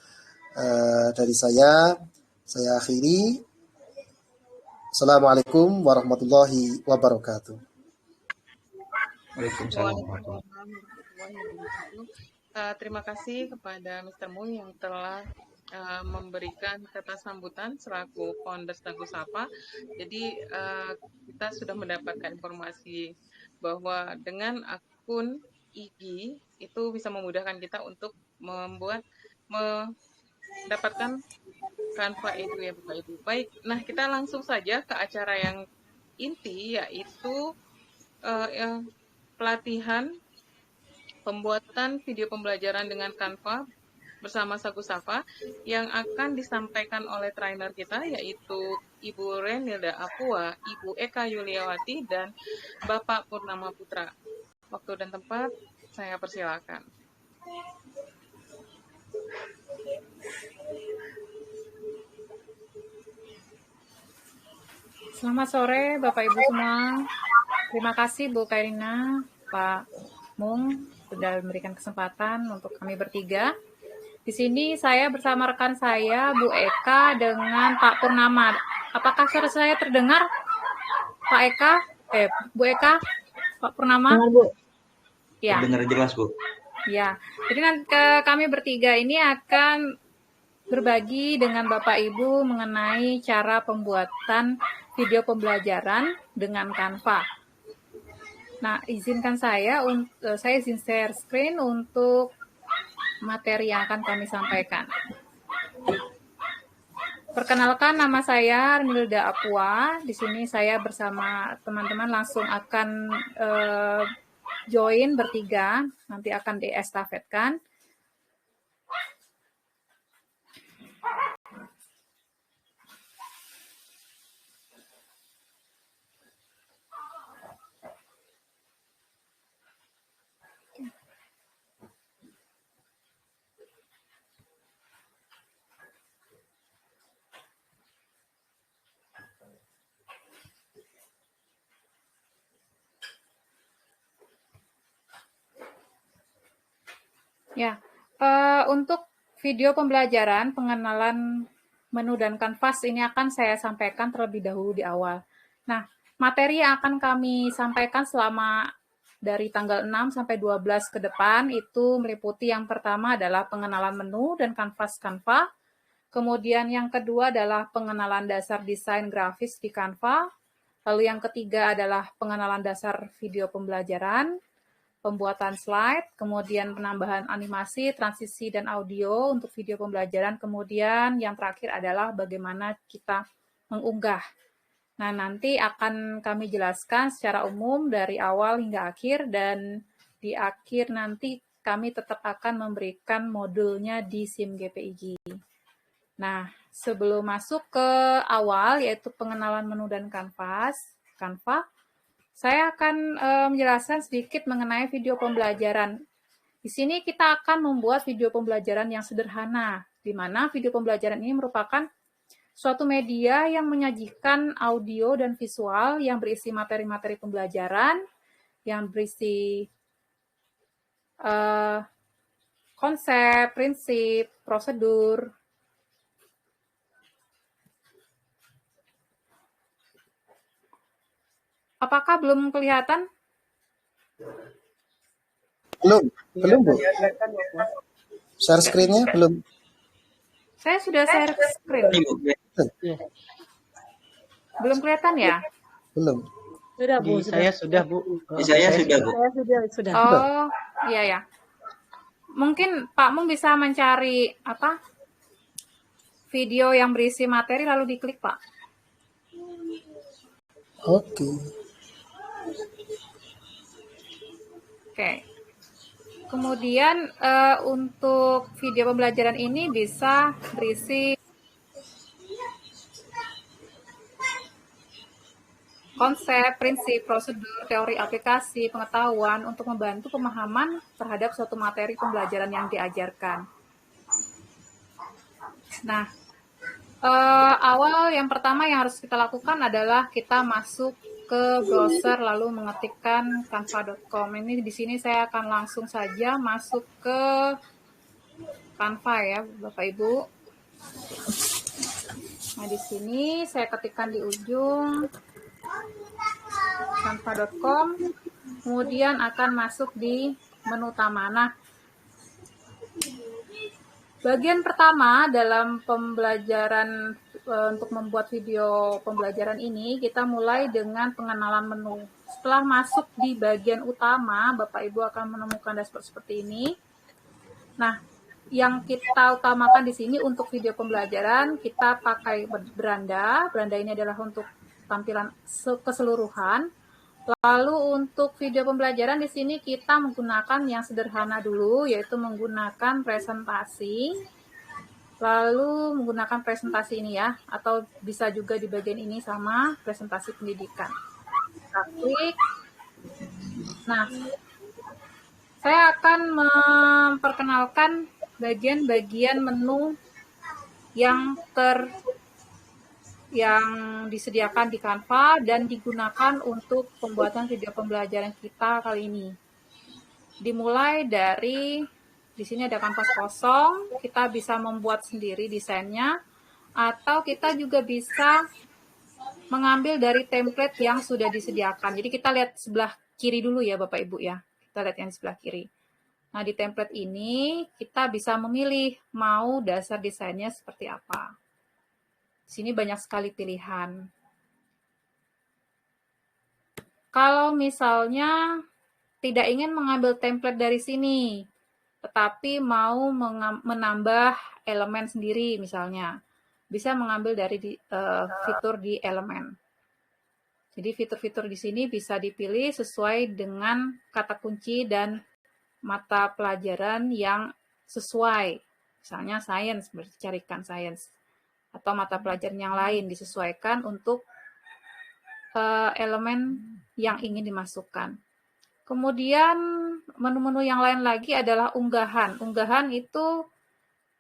Dari saya akhiri. Assalamualaikum warahmatullahi wabarakatuh. Waalaikumsalam warahmatullahi wabarakatuh. Terima kasih kepada Mr. Mu yang telah memberikan kata sambutan selaku founder Sagu Safa. Jadi kita sudah mendapatkan informasi bahwa dengan akun IG itu bisa memudahkan kita untuk mendapatkan Canva itu ya Bapak Ibu. Baik, nah kita langsung saja ke acara yang inti, yaitu pelatihan pembuatan video pembelajaran dengan Canva bersama Sagu Safa yang akan disampaikan oleh trainer kita, yaitu Ibu Renilda Apua, Ibu Eka Yuliawati, dan Bapak Purnama Putra. Waktu dan tempat saya persilakan. Selamat sore Bapak Ibu semua. Terima kasih Bu Kairina, Pak Mung sudah memberikan kesempatan untuk kami bertiga. Di sini saya bersama rekan saya Bu Eka dengan Pak Purnama. Apakah suara saya terdengar, Pak Eka? Bu Eka, Pak Purnama? Dengar, Bu. Ya. Dengar jelas, Bu. Ya. Jadi nanti kami bertiga ini akan berbagi dengan Bapak Ibu mengenai cara pembuatan video pembelajaran dengan Canva. Nah, izinkan saya izin share screen untuk materi yang akan kami sampaikan. Perkenalkan, nama saya Armilda Apua. Di sini saya bersama teman-teman langsung akan join bertiga. Nanti akan diestafetkan. Ya, untuk video pembelajaran pengenalan menu dan kanvas ini akan saya sampaikan terlebih dahulu di awal. Nah, materi yang akan kami sampaikan selama dari tanggal 6 sampai 12 ke depan itu meliputi yang pertama adalah pengenalan menu dan kanvas Canva. Kemudian yang kedua adalah pengenalan dasar desain grafis di Canva. Lalu yang ketiga adalah pengenalan dasar video pembelajaran, pembuatan slide, kemudian penambahan animasi, transisi, dan audio untuk video pembelajaran. Kemudian yang terakhir adalah bagaimana kita mengunggah. Nah, nanti akan kami jelaskan secara umum dari awal hingga akhir, dan di akhir nanti kami tetap akan memberikan modulnya di SIM-GPIG. Nah, sebelum masuk ke awal, yaitu pengenalan menu dan Canva, saya akan menjelaskan sedikit mengenai video pembelajaran. Di sini kita akan membuat video pembelajaran yang sederhana, di mana video pembelajaran ini merupakan suatu media yang menyajikan audio dan visual yang berisi materi-materi pembelajaran, yang berisi konsep, prinsip, prosedur. Apakah belum kelihatan? Belum Bu. Share screen-nya belum. Saya sudah share screen. Belum kelihatan ya? Belum. Sudah, Bu. Saya sudah, Bu. Saya sudah, Bu. Saya sudah. Oh, iya ya. Mungkin Pak Mung bisa mencari video yang berisi materi lalu diklik, Pak. Oke. Oke. Kemudian untuk video pembelajaran ini bisa berisi konsep, prinsip, prosedur, teori aplikasi, pengetahuan untuk membantu pemahaman terhadap suatu materi pembelajaran yang diajarkan. Nah, awal yang pertama yang harus kita lakukan adalah kita masuk ke browser lalu mengetikkan canva.com. Ini di sini saya akan langsung saja masuk ke Canva ya, Bapak Ibu. Nah, di sini saya ketikkan di ujung canva.com, kemudian akan masuk di menu utama. Nah, bagian pertama dalam pembelajaran untuk membuat video pembelajaran ini, kita mulai dengan pengenalan menu. Setelah masuk di bagian utama, Bapak Ibu akan menemukan dashboard seperti ini. Nah, yang kita utamakan di sini untuk video pembelajaran, kita pakai beranda. Beranda ini adalah untuk tampilan keseluruhan. Lalu untuk video pembelajaran di sini kita menggunakan yang sederhana dulu, yaitu menggunakan presentasi. Lalu menggunakan presentasi ini ya, atau bisa juga di bagian ini sama presentasi pendidikan. Kita klik. Nah, saya akan memperkenalkan bagian-bagian menu yang yang disediakan di Canva dan digunakan untuk pembuatan video pembelajaran kita kali ini. Dimulai dari di sini ada kanvas kosong, kita bisa membuat sendiri desainnya, atau kita juga bisa mengambil dari template yang sudah disediakan. Jadi kita lihat sebelah kiri dulu ya Bapak Ibu ya. Kita lihat yang sebelah kiri. Nah, di template ini kita bisa memilih mau dasar desainnya seperti apa. Di sini banyak sekali pilihan. Kalau misalnya tidak ingin mengambil template dari sini, tetapi mau menambah elemen sendiri misalnya, bisa mengambil dari fitur di elemen. Jadi fitur-fitur di sini bisa dipilih sesuai dengan kata kunci dan mata pelajaran yang sesuai. Misalnya sains, berarti carikan sains. Atau mata pelajaran yang lain disesuaikan untuk elemen yang ingin dimasukkan. Kemudian menu-menu yang lain lagi adalah unggahan. Unggahan itu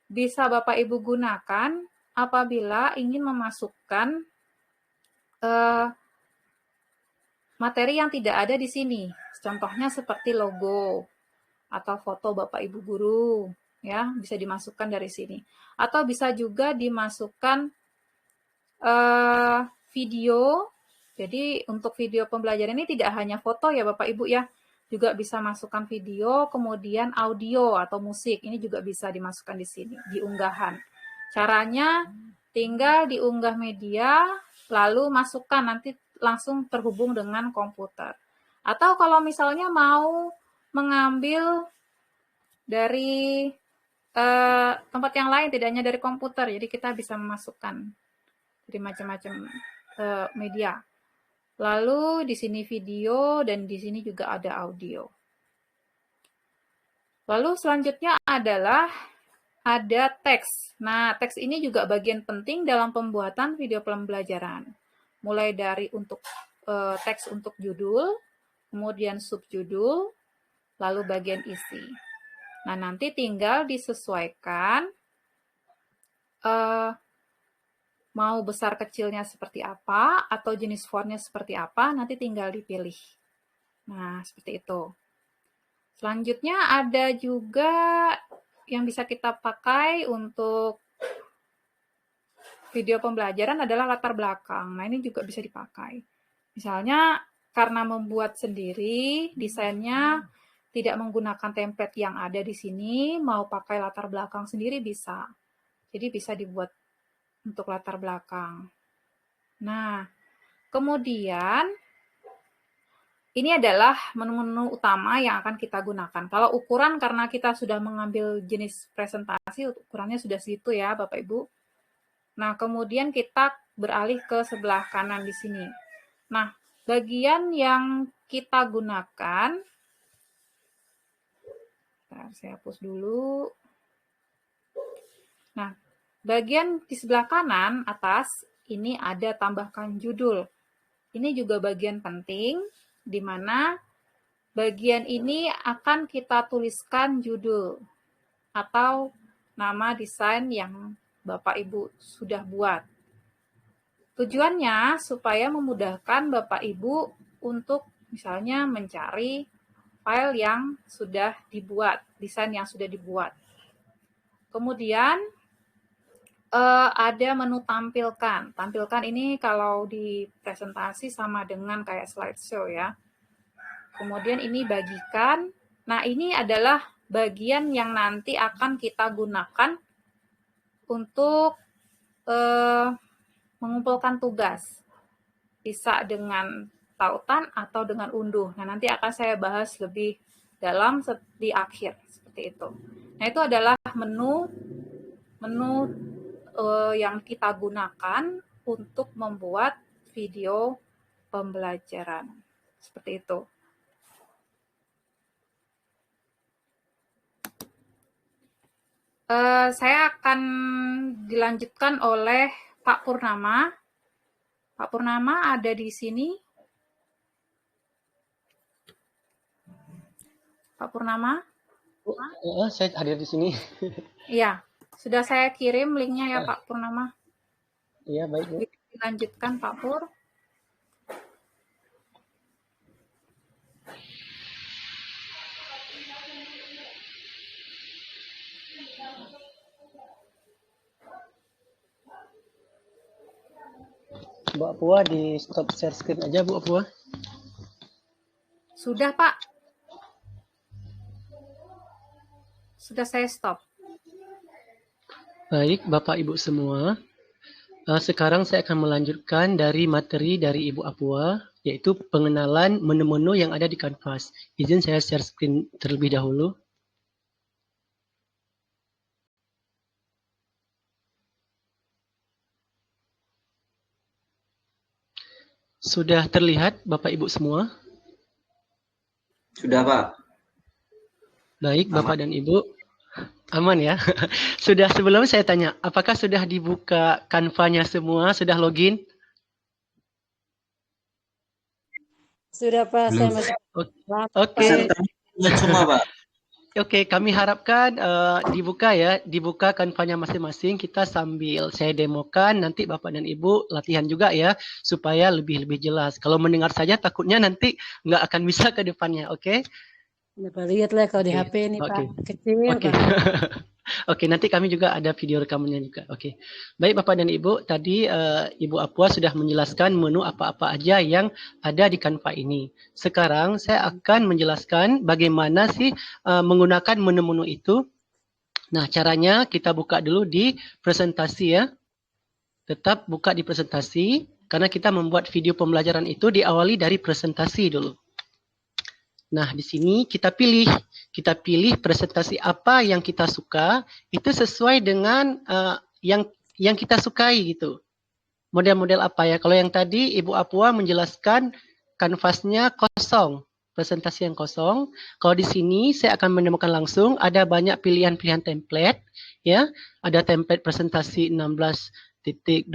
bisa Bapak Ibu gunakan apabila ingin memasukkan materi yang tidak ada di sini. Contohnya seperti logo atau foto Bapak Ibu guru, ya bisa dimasukkan dari sini. Atau bisa juga dimasukkan video. Jadi untuk video pembelajaran ini tidak hanya foto ya Bapak Ibu ya, juga bisa masukkan video, kemudian audio atau musik. Ini juga bisa dimasukkan di sini, di unggahan. Caranya tinggal diunggah media, lalu masukkan nanti langsung terhubung dengan komputer. Atau kalau misalnya mau mengambil dari tempat yang lain, tidak hanya dari komputer, jadi kita bisa memasukkan dari macam-macam media. Lalu di sini video dan di sini juga ada audio. Lalu selanjutnya adalah ada teks. Nah, teks ini juga bagian penting dalam pembuatan video pembelajaran. Mulai dari untuk teks untuk judul, kemudian subjudul, lalu bagian isi. Nah, nanti tinggal disesuaikan mau besar kecilnya seperti apa, atau jenis fontnya seperti apa, nanti tinggal dipilih. Nah, seperti itu. Selanjutnya ada juga yang bisa kita pakai untuk video pembelajaran adalah latar belakang. Nah, ini juga bisa dipakai. Misalnya, karena membuat sendiri, desainnya tidak menggunakan template yang ada di sini, mau pakai latar belakang sendiri bisa. Jadi bisa dibuat untuk latar belakang. Nah, kemudian ini adalah menu-menu utama yang akan kita gunakan. Kalau ukuran, karena kita sudah mengambil jenis presentasi, ukurannya sudah segitu ya Bapak Ibu. Nah, kemudian kita beralih ke sebelah kanan di sini. Nah, bagian yang kita gunakan, saya hapus dulu. Nah, bagian di sebelah kanan atas ini ada tambahkan judul. Ini juga bagian penting, di mana bagian ini akan kita tuliskan judul atau nama desain yang Bapak Ibu sudah buat. Tujuannya supaya memudahkan Bapak Ibu untuk misalnya mencari file yang sudah dibuat, desain yang sudah dibuat. Kemudian ada menu tampilkan. Tampilkan ini kalau di presentasi sama dengan kayak slideshow ya. Kemudian ini bagikan. Nah, ini adalah bagian yang nanti akan kita gunakan untuk mengumpulkan tugas. Bisa dengan tautan atau dengan unduh. Nah, nanti akan saya bahas lebih dalam di akhir seperti itu. Nah, itu adalah menu yang kita gunakan untuk membuat video pembelajaran. Seperti itu. Saya akan dilanjutkan oleh Pak Purnama. Pak Purnama ada di sini. Pak Purnama? Saya hadir di sini. Iya, sudah saya kirim linknya ya Pak Purnama. Iya, baik Bu. dilanjutkan Pak Pur. Bu Apua di stop share screen aja Bu Apua. Sudah Pak. Sudah saya stop. Baik Bapak Ibu semua. Sekarang saya akan melanjutkan dari materi dari Ibu Apua, yaitu pengenalan menu-menu yang ada di Canvas. Izin saya share screen terlebih dahulu. Sudah terlihat Bapak Ibu semua? Sudah, Pak. Baik, Aman. Bapak dan Ibu. Aman ya? Sudah, sebelum saya tanya, apakah sudah dibuka Canva-nya semua? Sudah login? Sudah Pak, saya masih Oke. Pesertanya semua, Pak. Oke, kami harapkan dibuka ya, dibuka Canva-nya masing-masing. Kita sambil saya demokan, nanti Bapak dan Ibu latihan juga ya, supaya lebih jelas. Kalau mendengar saja takutnya nanti nggak akan bisa ke depannya, oke? Pak lihat lah kalau di Oke, HP ini oke. Pak, kecil Oke. Pak. Oke, nanti kami juga ada video rekamannya juga. Oke. Baik Bapak dan Ibu, tadi Ibu Apua sudah menjelaskan menu apa-apa aja yang ada di Canva ini. Sekarang saya akan menjelaskan bagaimana sih menggunakan menu-menu itu. Nah, caranya kita buka dulu di presentasi ya. Tetap buka di presentasi karena kita membuat video pembelajaran itu diawali dari presentasi dulu. Nah, di sini kita pilih presentasi apa yang kita suka, itu sesuai dengan yang kita sukai gitu. Model-model apa ya? Kalau yang tadi Ibu Apua menjelaskan kanvasnya kosong, presentasi yang kosong. Kalau di sini saya akan menemukan langsung ada banyak pilihan-pilihan template, ya. Ada template presentasi 16.29,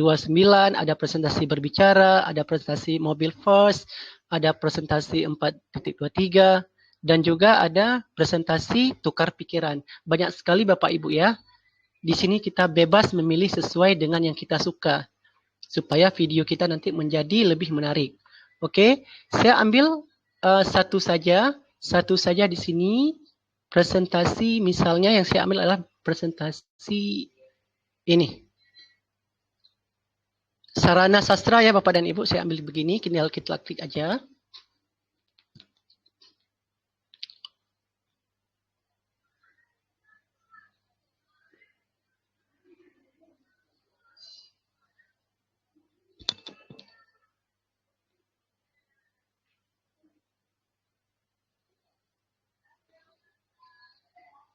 ada presentasi berbicara, ada presentasi mobile first, ada presentasi 4.23, dan juga ada presentasi tukar pikiran. Banyak sekali Bapak Ibu ya. Di sini kita bebas memilih sesuai dengan yang kita suka, supaya video kita nanti menjadi lebih menarik. Oke, saya ambil satu saja di sini. Presentasi misalnya yang saya ambil adalah presentasi ini. Sarana sastra ya Bapak dan Ibu, saya ambil begini, tinggal kita klik aja.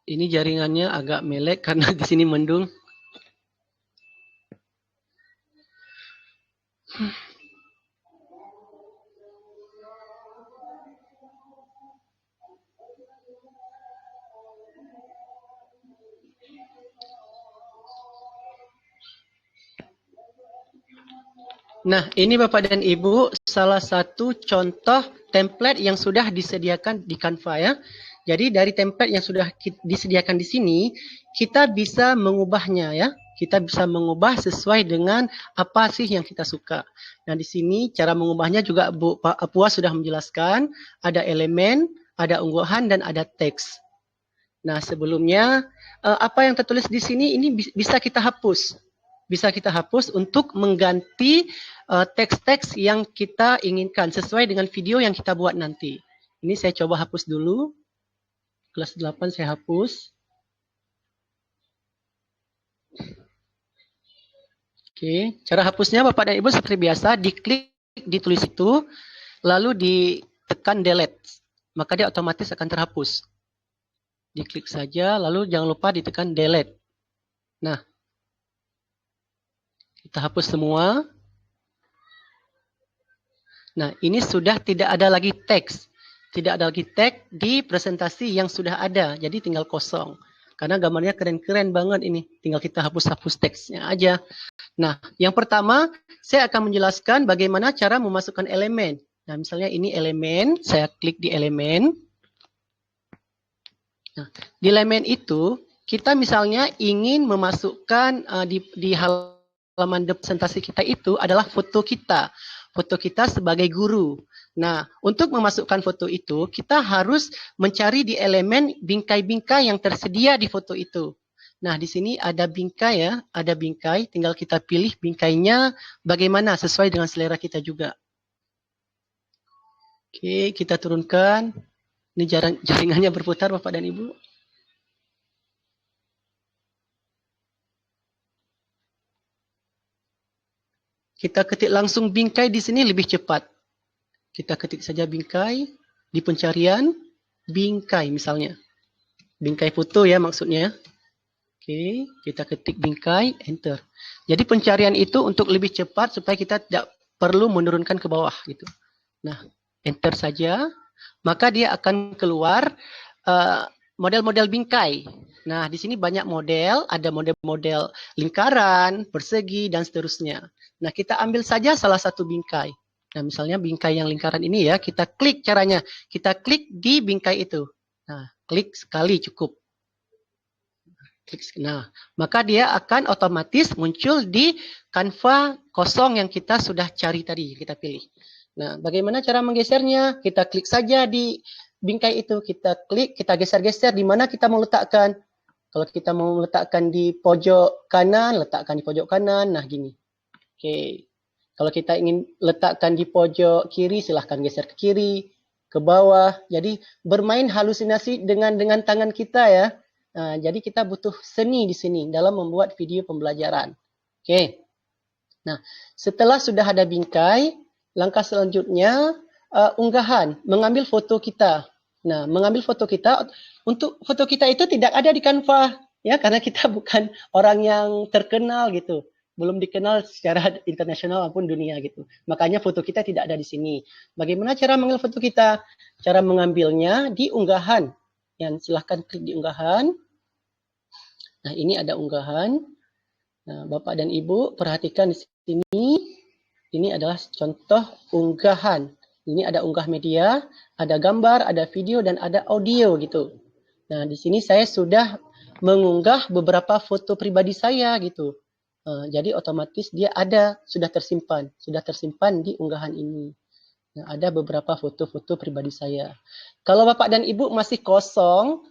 Ini jaringannya agak melek karena di sini mendung. Nah, ini Bapak dan Ibu salah satu contoh template yang sudah disediakan di Canva ya. Jadi dari template yang sudah disediakan di sini, kita bisa mengubahnya ya. Kita bisa mengubah sesuai dengan apa sih yang kita suka. Nah, di sini cara mengubahnya juga Bu Apua sudah menjelaskan, ada elemen, ada unggahan dan ada teks. Nah, sebelumnya apa yang tertulis di sini ini bisa kita hapus. Bisa kita hapus untuk mengganti teks-teks yang kita inginkan sesuai dengan video yang kita buat nanti. Ini saya coba hapus dulu. Kelas 8 saya hapus. Oke, cara hapusnya Bapak dan Ibu seperti biasa, diklik ditulis itu, lalu ditekan delete. Maka dia otomatis akan terhapus. Diklik saja, lalu jangan lupa ditekan delete. Nah, kita hapus semua. Nah, ini sudah tidak ada lagi teks. Tidak ada lagi teks di presentasi yang sudah ada. Jadi tinggal kosong. Karena gambarnya keren-keren banget ini. Tinggal kita hapus-hapus teksnya aja. Nah, yang pertama saya akan menjelaskan bagaimana cara memasukkan elemen. Nah, misalnya ini elemen. Saya klik di elemen. Nah, di elemen itu kita misalnya ingin memasukkan di halaman halaman presentasi kita itu adalah foto kita. Foto kita sebagai guru. Nah, untuk memasukkan foto itu, kita harus mencari di elemen bingkai-bingkai yang tersedia di foto itu. Nah, di sini ada bingkai ya, ada bingkai, tinggal kita pilih bingkainya bagaimana sesuai dengan selera kita juga. Oke, kita turunkan. Ini jaringannya berputar Bapak dan Ibu. Kita ketik langsung bingkai di sini lebih cepat. Kita ketik saja bingkai di pencarian, bingkai misalnya. Bingkai foto ya maksudnya. Oke, kita ketik bingkai, enter. Jadi pencarian itu untuk lebih cepat supaya kita tidak perlu menurunkan ke bawah gitu. Nah, enter saja, maka dia akan keluar model-model bingkai. Nah, di sini banyak model, ada model-model lingkaran, persegi, dan seterusnya. Nah, kita ambil saja salah satu bingkai. Nah, misalnya bingkai yang lingkaran ini ya, kita klik caranya. Kita klik di bingkai itu. Nah, klik sekali cukup. Nah, maka dia akan otomatis muncul di kanva kosong yang kita sudah cari tadi, kita pilih. Nah, bagaimana cara menggesernya? Kita klik saja di bingkai itu, kita klik, kita geser-geser di mana kita mau letakkan. Kalau kita mau letakkan di pojok kanan, letakkan di pojok kanan. Nah, gini. Oke. Kalau kita ingin letakkan di pojok kiri, silahkan geser ke kiri, ke bawah. Jadi bermain halusinasi dengan tangan kita ya. Nah, jadi kita butuh seni di sini dalam membuat video pembelajaran. Oke. Nah, setelah sudah ada bingkai, langkah selanjutnya unggahan, mengambil foto kita. Nah, mengambil foto kita, untuk foto kita itu tidak ada di Canva ya, karena kita bukan orang yang terkenal gitu. Belum dikenal secara internasional maupun dunia gitu. Makanya foto kita tidak ada di sini. Bagaimana cara mengambil foto kita? Cara mengambilnya di unggahan. Yang silahkan klik di unggahan. Nah, ini ada unggahan. Nah, Bapak dan Ibu perhatikan di sini. Ini adalah contoh unggahan. Ini ada unggah media, ada gambar, ada video, dan ada audio gitu. Nah, di sini saya sudah mengunggah beberapa foto pribadi saya gitu. Jadi otomatis dia sudah tersimpan di unggahan ini. Nah, ada beberapa foto-foto pribadi saya. Kalau Bapak dan Ibu masih kosong,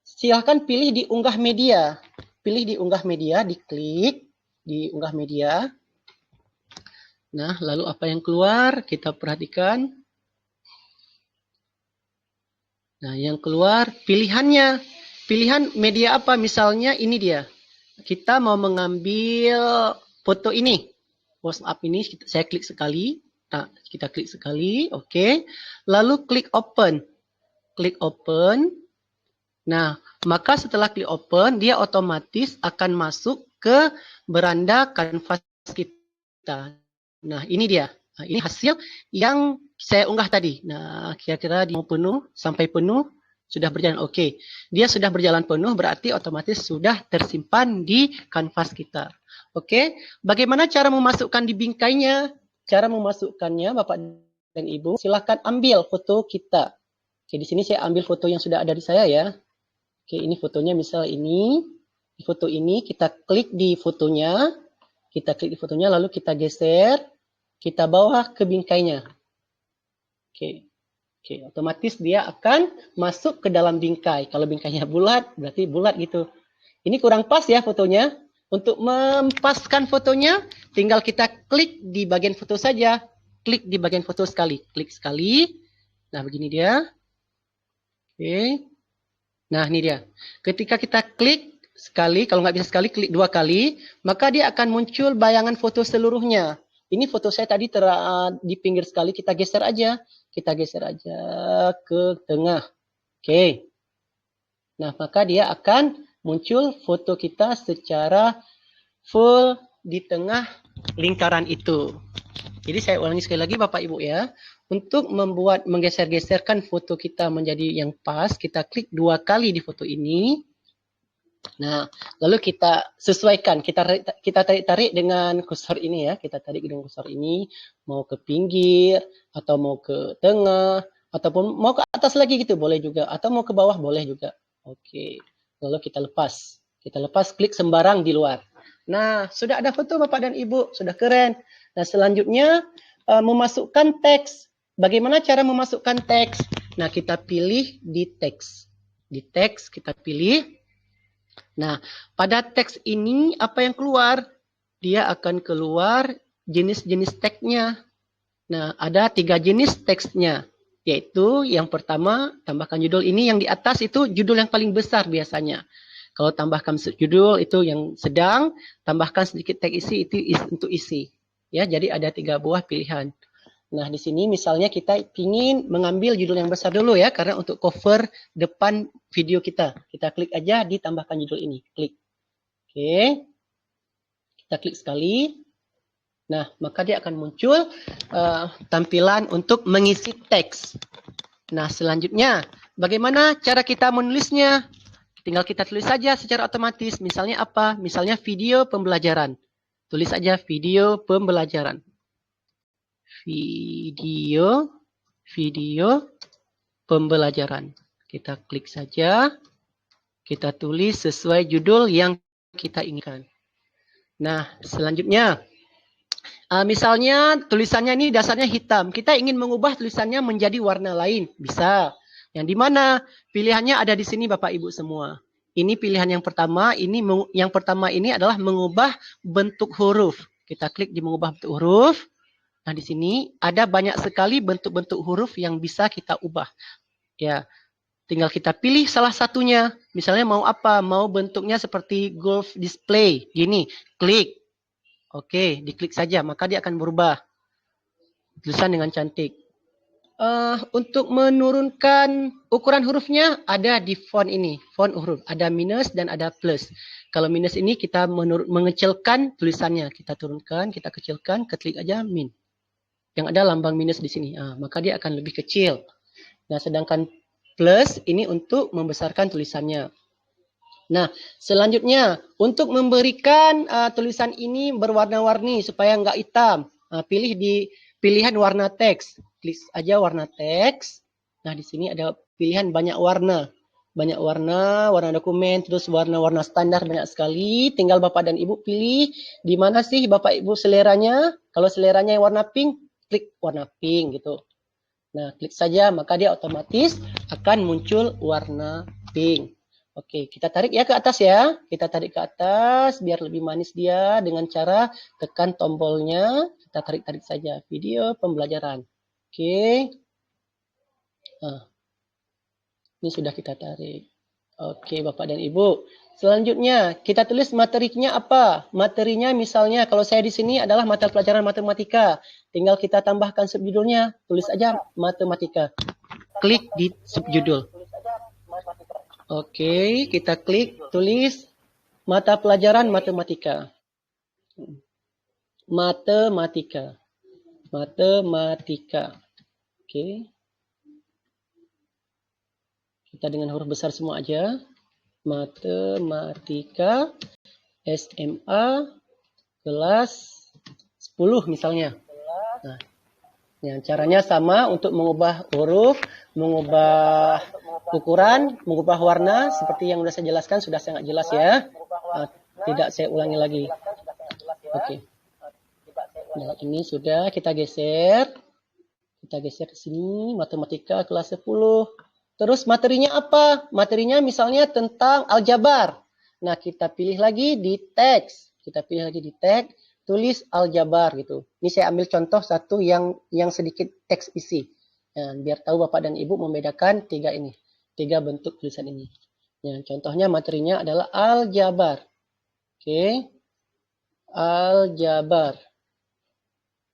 silahkan pilih di unggah media. Pilih di unggah media, diklik di unggah media. Nah, lalu apa yang keluar? Kita perhatikan. Nah, yang keluar pilihannya. Pilihan media apa? Misalnya ini dia. Kita mau mengambil foto ini. WhatsApp ini saya klik sekali. Nah, kita klik sekali, oke. Lalu klik open. Klik open. Nah, maka setelah klik open, dia otomatis akan masuk ke beranda kanvas kita. Nah, ini dia. Nah, ini hasil yang saya unggah tadi. Nah, kira-kira mau penuh, sampai penuh, sudah berjalan. Oke. Dia sudah berjalan penuh, berarti otomatis sudah tersimpan di kanvas kita. Oke. Bagaimana cara memasukkan di bingkainya? Cara memasukkannya, Bapak dan Ibu, silahkan ambil foto kita. Oke, di sini saya ambil foto yang sudah ada di saya ya. Oke, ini fotonya misal ini. Di foto ini kita klik di fotonya. Kita klik di fotonya, lalu kita geser. Kita bawa ke bingkainya. Oke. Oke, otomatis dia akan masuk ke dalam bingkai. Kalau bingkainya bulat, berarti bulat gitu. Ini kurang pas ya fotonya. Untuk mempaskan fotonya, tinggal kita klik di bagian foto saja. Klik di bagian foto sekali. Klik sekali. Nah, begini dia. Oke. Nah, ini dia. Ketika kita klik sekali, kalau nggak bisa sekali, klik 2 kali, maka dia akan muncul bayangan foto seluruhnya. Ini foto saya tadi di pinggir sekali, kita geser aja. Kita geser aja ke tengah. Oke. Nah, maka dia akan muncul foto kita secara full di tengah lingkaran itu. Jadi saya ulangi sekali lagi Bapak Ibu ya. Untuk menggeser-geserkan foto kita menjadi yang pas, kita klik 2 kali di foto ini. Nah, lalu kita sesuaikan, kita tarik dengan kursor ini ya, kita tarik dengan kursor ini, mau ke pinggir, atau mau ke tengah, ataupun mau ke atas lagi gitu, boleh juga, atau mau ke bawah boleh juga. Oke, lalu kita lepas klik sembarang di luar. Nah, sudah ada foto Bapak dan Ibu, sudah keren. Nah, selanjutnya memasukkan teks. Bagaimana cara memasukkan teks? Nah, kita pilih di teks. Di teks kita pilih. Nah, pada teks ini apa yang keluar? Dia akan keluar jenis-jenis teksnya. Nah, ada 3 jenis teksnya. Yaitu yang pertama, tambahkan judul. Ini yang di atas itu judul yang paling besar biasanya. Kalau tambahkan judul itu yang sedang, tambahkan sedikit teks isi itu untuk isi. Ya, jadi ada 3 buah pilihan. Nah, di sini misalnya kita ingin mengambil judul yang besar dulu ya, karena untuk cover depan video kita. Kita klik aja ditambahkan judul ini. Klik. Oke. Kita klik sekali. Nah, maka dia akan muncul tampilan untuk mengisi teks. Nah, selanjutnya, bagaimana cara kita menulisnya? Tinggal kita tulis saja secara otomatis. Misalnya apa? Misalnya video pembelajaran. Tulis saja video pembelajaran. Video pembelajaran. Kita klik saja. Kita tulis sesuai judul yang kita inginkan. Nah, selanjutnya. Misalnya tulisannya ini dasarnya hitam. Kita ingin mengubah tulisannya menjadi warna lain. Bisa. Yang di mana? Pilihannya ada di sini Bapak Ibu semua. Ini pilihan yang pertama. Yang pertama ini adalah mengubah bentuk huruf. Kita klik di mengubah bentuk huruf. Nah, di sini ada banyak sekali bentuk-bentuk huruf yang bisa kita ubah. Ya, tinggal kita pilih salah satunya. Misalnya mau apa? Mau bentuknya seperti golf display. Gini, klik. Oke, diklik saja, maka dia akan berubah. Tulisan dengan cantik. Untuk menurunkan ukuran hurufnya ada di font ini. Font huruf. Ada minus dan ada plus. Kalau minus ini kita mengecilkan tulisannya. Kita turunkan, kita kecilkan, klik aja min. Yang ada lambang minus di sini. Maka dia akan lebih kecil. Nah, sedangkan plus ini untuk membesarkan tulisannya. Nah, selanjutnya untuk memberikan tulisan ini berwarna-warni supaya nggak hitam, pilih di pilihan warna teks. Klik aja warna teks. Nah, di sini ada pilihan banyak warna. Banyak warna, warna dokumen, terus warna-warna standar banyak sekali. Tinggal Bapak dan Ibu pilih di mana sih Bapak Ibu seleranya. Kalau seleranya yang warna pink, klik warna pink gitu. Nah, klik saja, maka dia otomatis akan muncul warna pink. Oke, kita tarik ya ke atas ya. Kita tarik ke atas biar lebih manis dia dengan cara tekan tombolnya. Kita tarik-tarik saja. Video pembelajaran. Oke. Nah, ini sudah kita tarik. Oke, Bapak dan Ibu. Selanjutnya, kita tulis materinya apa? Materinya misalnya kalau saya di sini adalah mata pelajaran matematika. Tinggal kita tambahkan subjudulnya. Tulis aja matematika. Klik di subjudul. Oke, kita klik tulis mata pelajaran matematika. Matematika. Matematika. Oke. Kita dengan huruf besar semua aja. Matematika SMA kelas 10 misalnya. Nah, yang caranya sama untuk mengubah huruf, mengubah ukuran, mengubah warna seperti yang sudah saya jelaskan, sudah sangat jelas ya. Tidak saya ulangi lagi. Oke. Nah, ini sudah kita geser. Kita geser ke sini, matematika kelas 10. Terus materinya apa? Materinya misalnya tentang aljabar. Nah, kita pilih lagi di teks. Kita pilih lagi di teks, tulis aljabar gitu. Ini saya ambil contoh satu yang sedikit teks isi. Nah, biar tahu Bapak dan Ibu membedakan 3 ini. 3 bentuk tulisan ini. Nah, contohnya materinya adalah aljabar. Oke. Aljabar.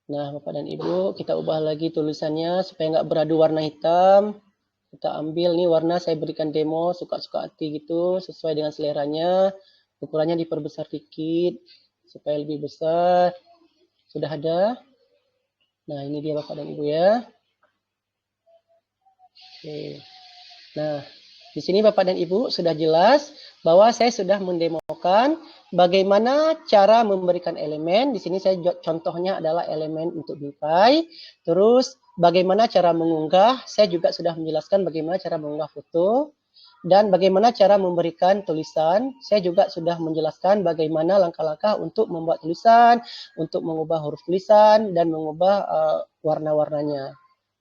Nah, Bapak dan Ibu, kita ubah lagi tulisannya supaya nggak beradu warna hitam. Kita ambil nih warna, saya berikan demo, suka-suka hati gitu, sesuai dengan seleranya. Ukurannya diperbesar dikit, supaya lebih besar. Sudah ada. Nah, ini dia Bapak dan Ibu ya. Oke. Nah, di sini Bapak dan Ibu sudah jelas bahwa saya sudah mendemokan bagaimana cara memberikan elemen. Di sini saya contohnya adalah elemen untuk bingkai. Terus bagaimana cara mengunggah. Saya juga sudah menjelaskan bagaimana cara mengunggah foto. Dan bagaimana cara memberikan tulisan, saya juga sudah menjelaskan bagaimana langkah-langkah untuk membuat tulisan, untuk mengubah huruf tulisan, dan mengubah warna-warnanya.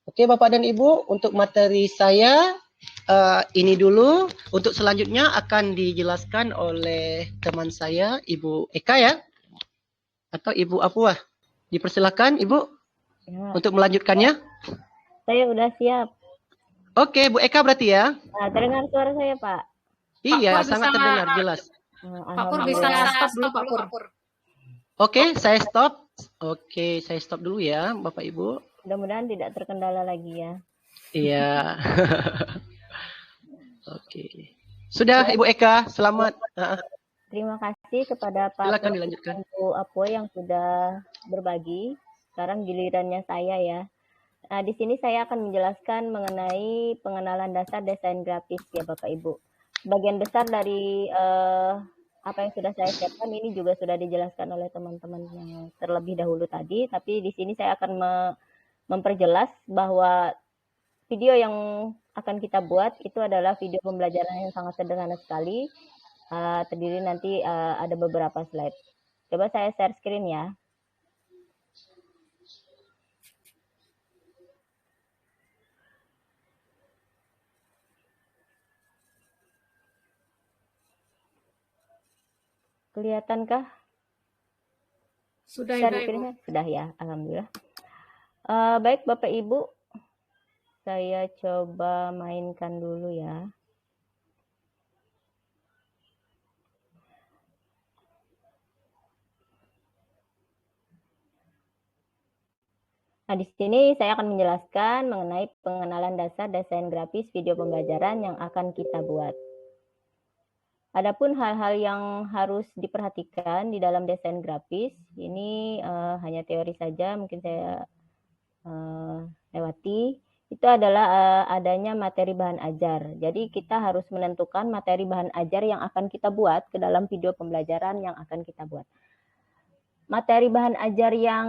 Oke Bapak dan Ibu, untuk materi saya ini dulu. Untuk selanjutnya akan dijelaskan oleh teman saya, Ibu Eka ya, atau Ibu Apuah. Dipersilakan Ibu Ya, untuk melanjutkannya. saya udah siap. Oke, Bu Eka berarti ya? Nah, terdengar suara saya, Pak? Iya, Pur sangat bisa- terdengar jelas. Pak Pur bisa stop dulu Pak Pur. Oke, saya stop. Oke, saya stop dulu ya, Bapak Ibu. Mudah-mudahan tidak terkendala lagi ya. Iya. Oke. Sudah Ibu Eka, selamat. Terima kasih kepada Pak Silakan Pur dilanjutkan. dan Bu Apo yang sudah berbagi. Sekarang gilirannya saya ya. Nah, di sini saya akan menjelaskan mengenai pengenalan dasar desain grafis ya Bapak Ibu. Sebagian besar dari apa yang sudah saya siapkan ini juga sudah dijelaskan oleh teman-teman yang terlebih dahulu tadi, tapi di sini saya akan memperjelas bahwa video yang akan kita buat itu adalah video pembelajaran yang sangat sederhana sekali, terdiri nanti ada beberapa slide. Coba saya share screen ya. Kelihatankah? Sudah Share Ibu. screen-nya? Sudah ya, alhamdulillah. Baik Bapak Ibu, saya coba mainkan dulu ya. Nah, di sini saya akan menjelaskan mengenai pengenalan dasar desain grafis video pembelajaran yang akan kita buat. Adapun hal-hal yang harus diperhatikan di dalam desain grafis, ini hanya teori saja, mungkin saya lewati. Itu adalah adanya materi bahan ajar. Jadi kita harus menentukan materi bahan ajar yang akan kita buat ke dalam video pembelajaran yang akan kita buat. Materi bahan ajar yang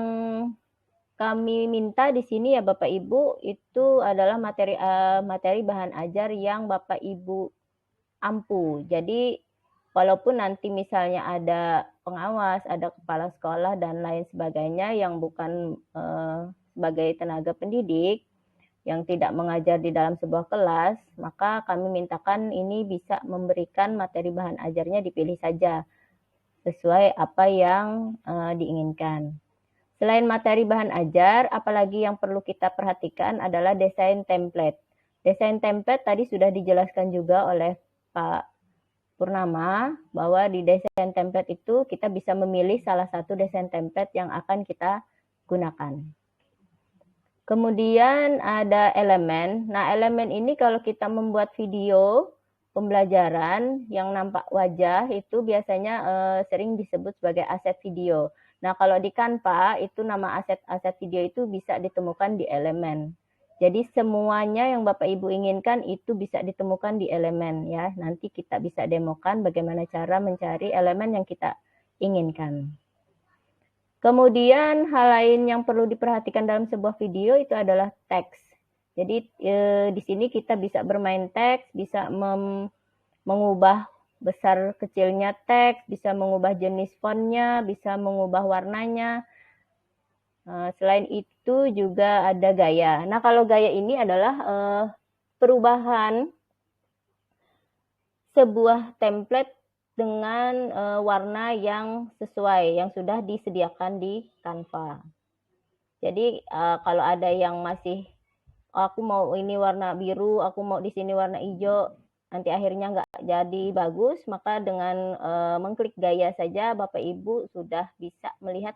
kami minta di sini ya Bapak Ibu itu adalah materi bahan ajar yang Bapak Ibu ampu. Jadi walaupun nanti misalnya ada pengawas, ada kepala sekolah dan lain sebagainya yang bukan sebagai tenaga pendidik yang tidak mengajar di dalam sebuah kelas, maka kami mintakan ini bisa memberikan materi bahan ajarnya dipilih saja sesuai apa yang diinginkan. Selain materi bahan ajar, apalagi yang perlu kita perhatikan adalah desain template. Desain template tadi sudah dijelaskan juga oleh Pak Purnama, bahwa di desain template itu kita bisa memilih salah satu desain template yang akan kita gunakan. Kemudian ada elemen. Nah, elemen ini kalau kita membuat video pembelajaran yang nampak wajah itu biasanya sering disebut sebagai aset video. Nah, kalau di Canva itu nama aset video itu bisa ditemukan di elemen. Jadi semuanya yang Bapak Ibu inginkan itu bisa ditemukan di elemen ya. Nanti kita bisa demokan bagaimana cara mencari elemen yang kita inginkan. Kemudian hal lain yang perlu diperhatikan dalam sebuah video itu adalah teks. Jadi di sini kita bisa bermain teks, bisa mengubah besar kecilnya teks, bisa mengubah jenis fontnya, bisa mengubah warnanya. Selain itu juga ada gaya. Nah, kalau gaya ini adalah perubahan sebuah template dengan warna yang sesuai, yang sudah disediakan di Canva. Jadi kalau ada yang masih, aku mau ini warna biru, aku mau di sini warna hijau, nanti akhirnya nggak jadi bagus, maka dengan mengklik gaya saja Bapak Ibu sudah bisa melihat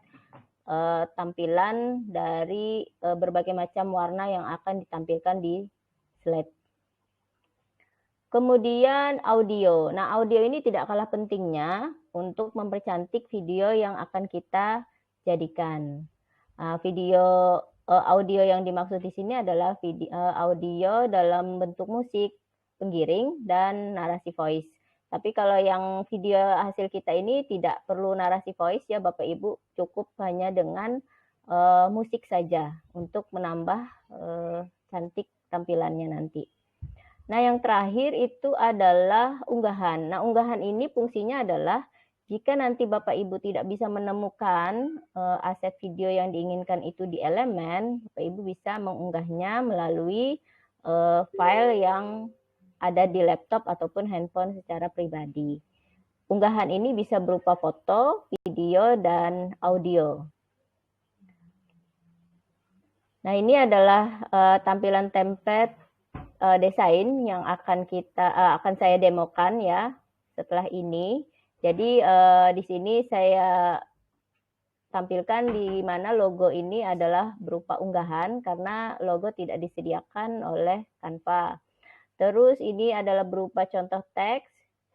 tampilan dari berbagai macam warna yang akan ditampilkan di slide. Kemudian audio. Nah, audio ini tidak kalah pentingnya untuk mempercantik video yang akan kita jadikan. Audio yang dimaksud di sini adalah audio dalam bentuk musik, penggiring, dan narasi voice. Tapi kalau yang video hasil kita ini tidak perlu narasi voice ya Bapak Ibu, cukup hanya dengan musik saja untuk menambah cantik tampilannya nanti. Nah, yang terakhir itu adalah unggahan. Nah, unggahan ini fungsinya adalah jika nanti Bapak Ibu tidak bisa menemukan aset video yang diinginkan itu di elemen, Bapak Ibu bisa mengunggahnya melalui file yang ada di laptop ataupun handphone secara pribadi. Unggahan ini bisa berupa foto, video, dan audio. Nah, ini adalah tampilan template desain yang akan saya demokan ya setelah ini. Jadi di sini saya tampilkan di mana logo ini adalah berupa unggahan karena logo tidak disediakan oleh Canva. Terus ini adalah berupa contoh teks,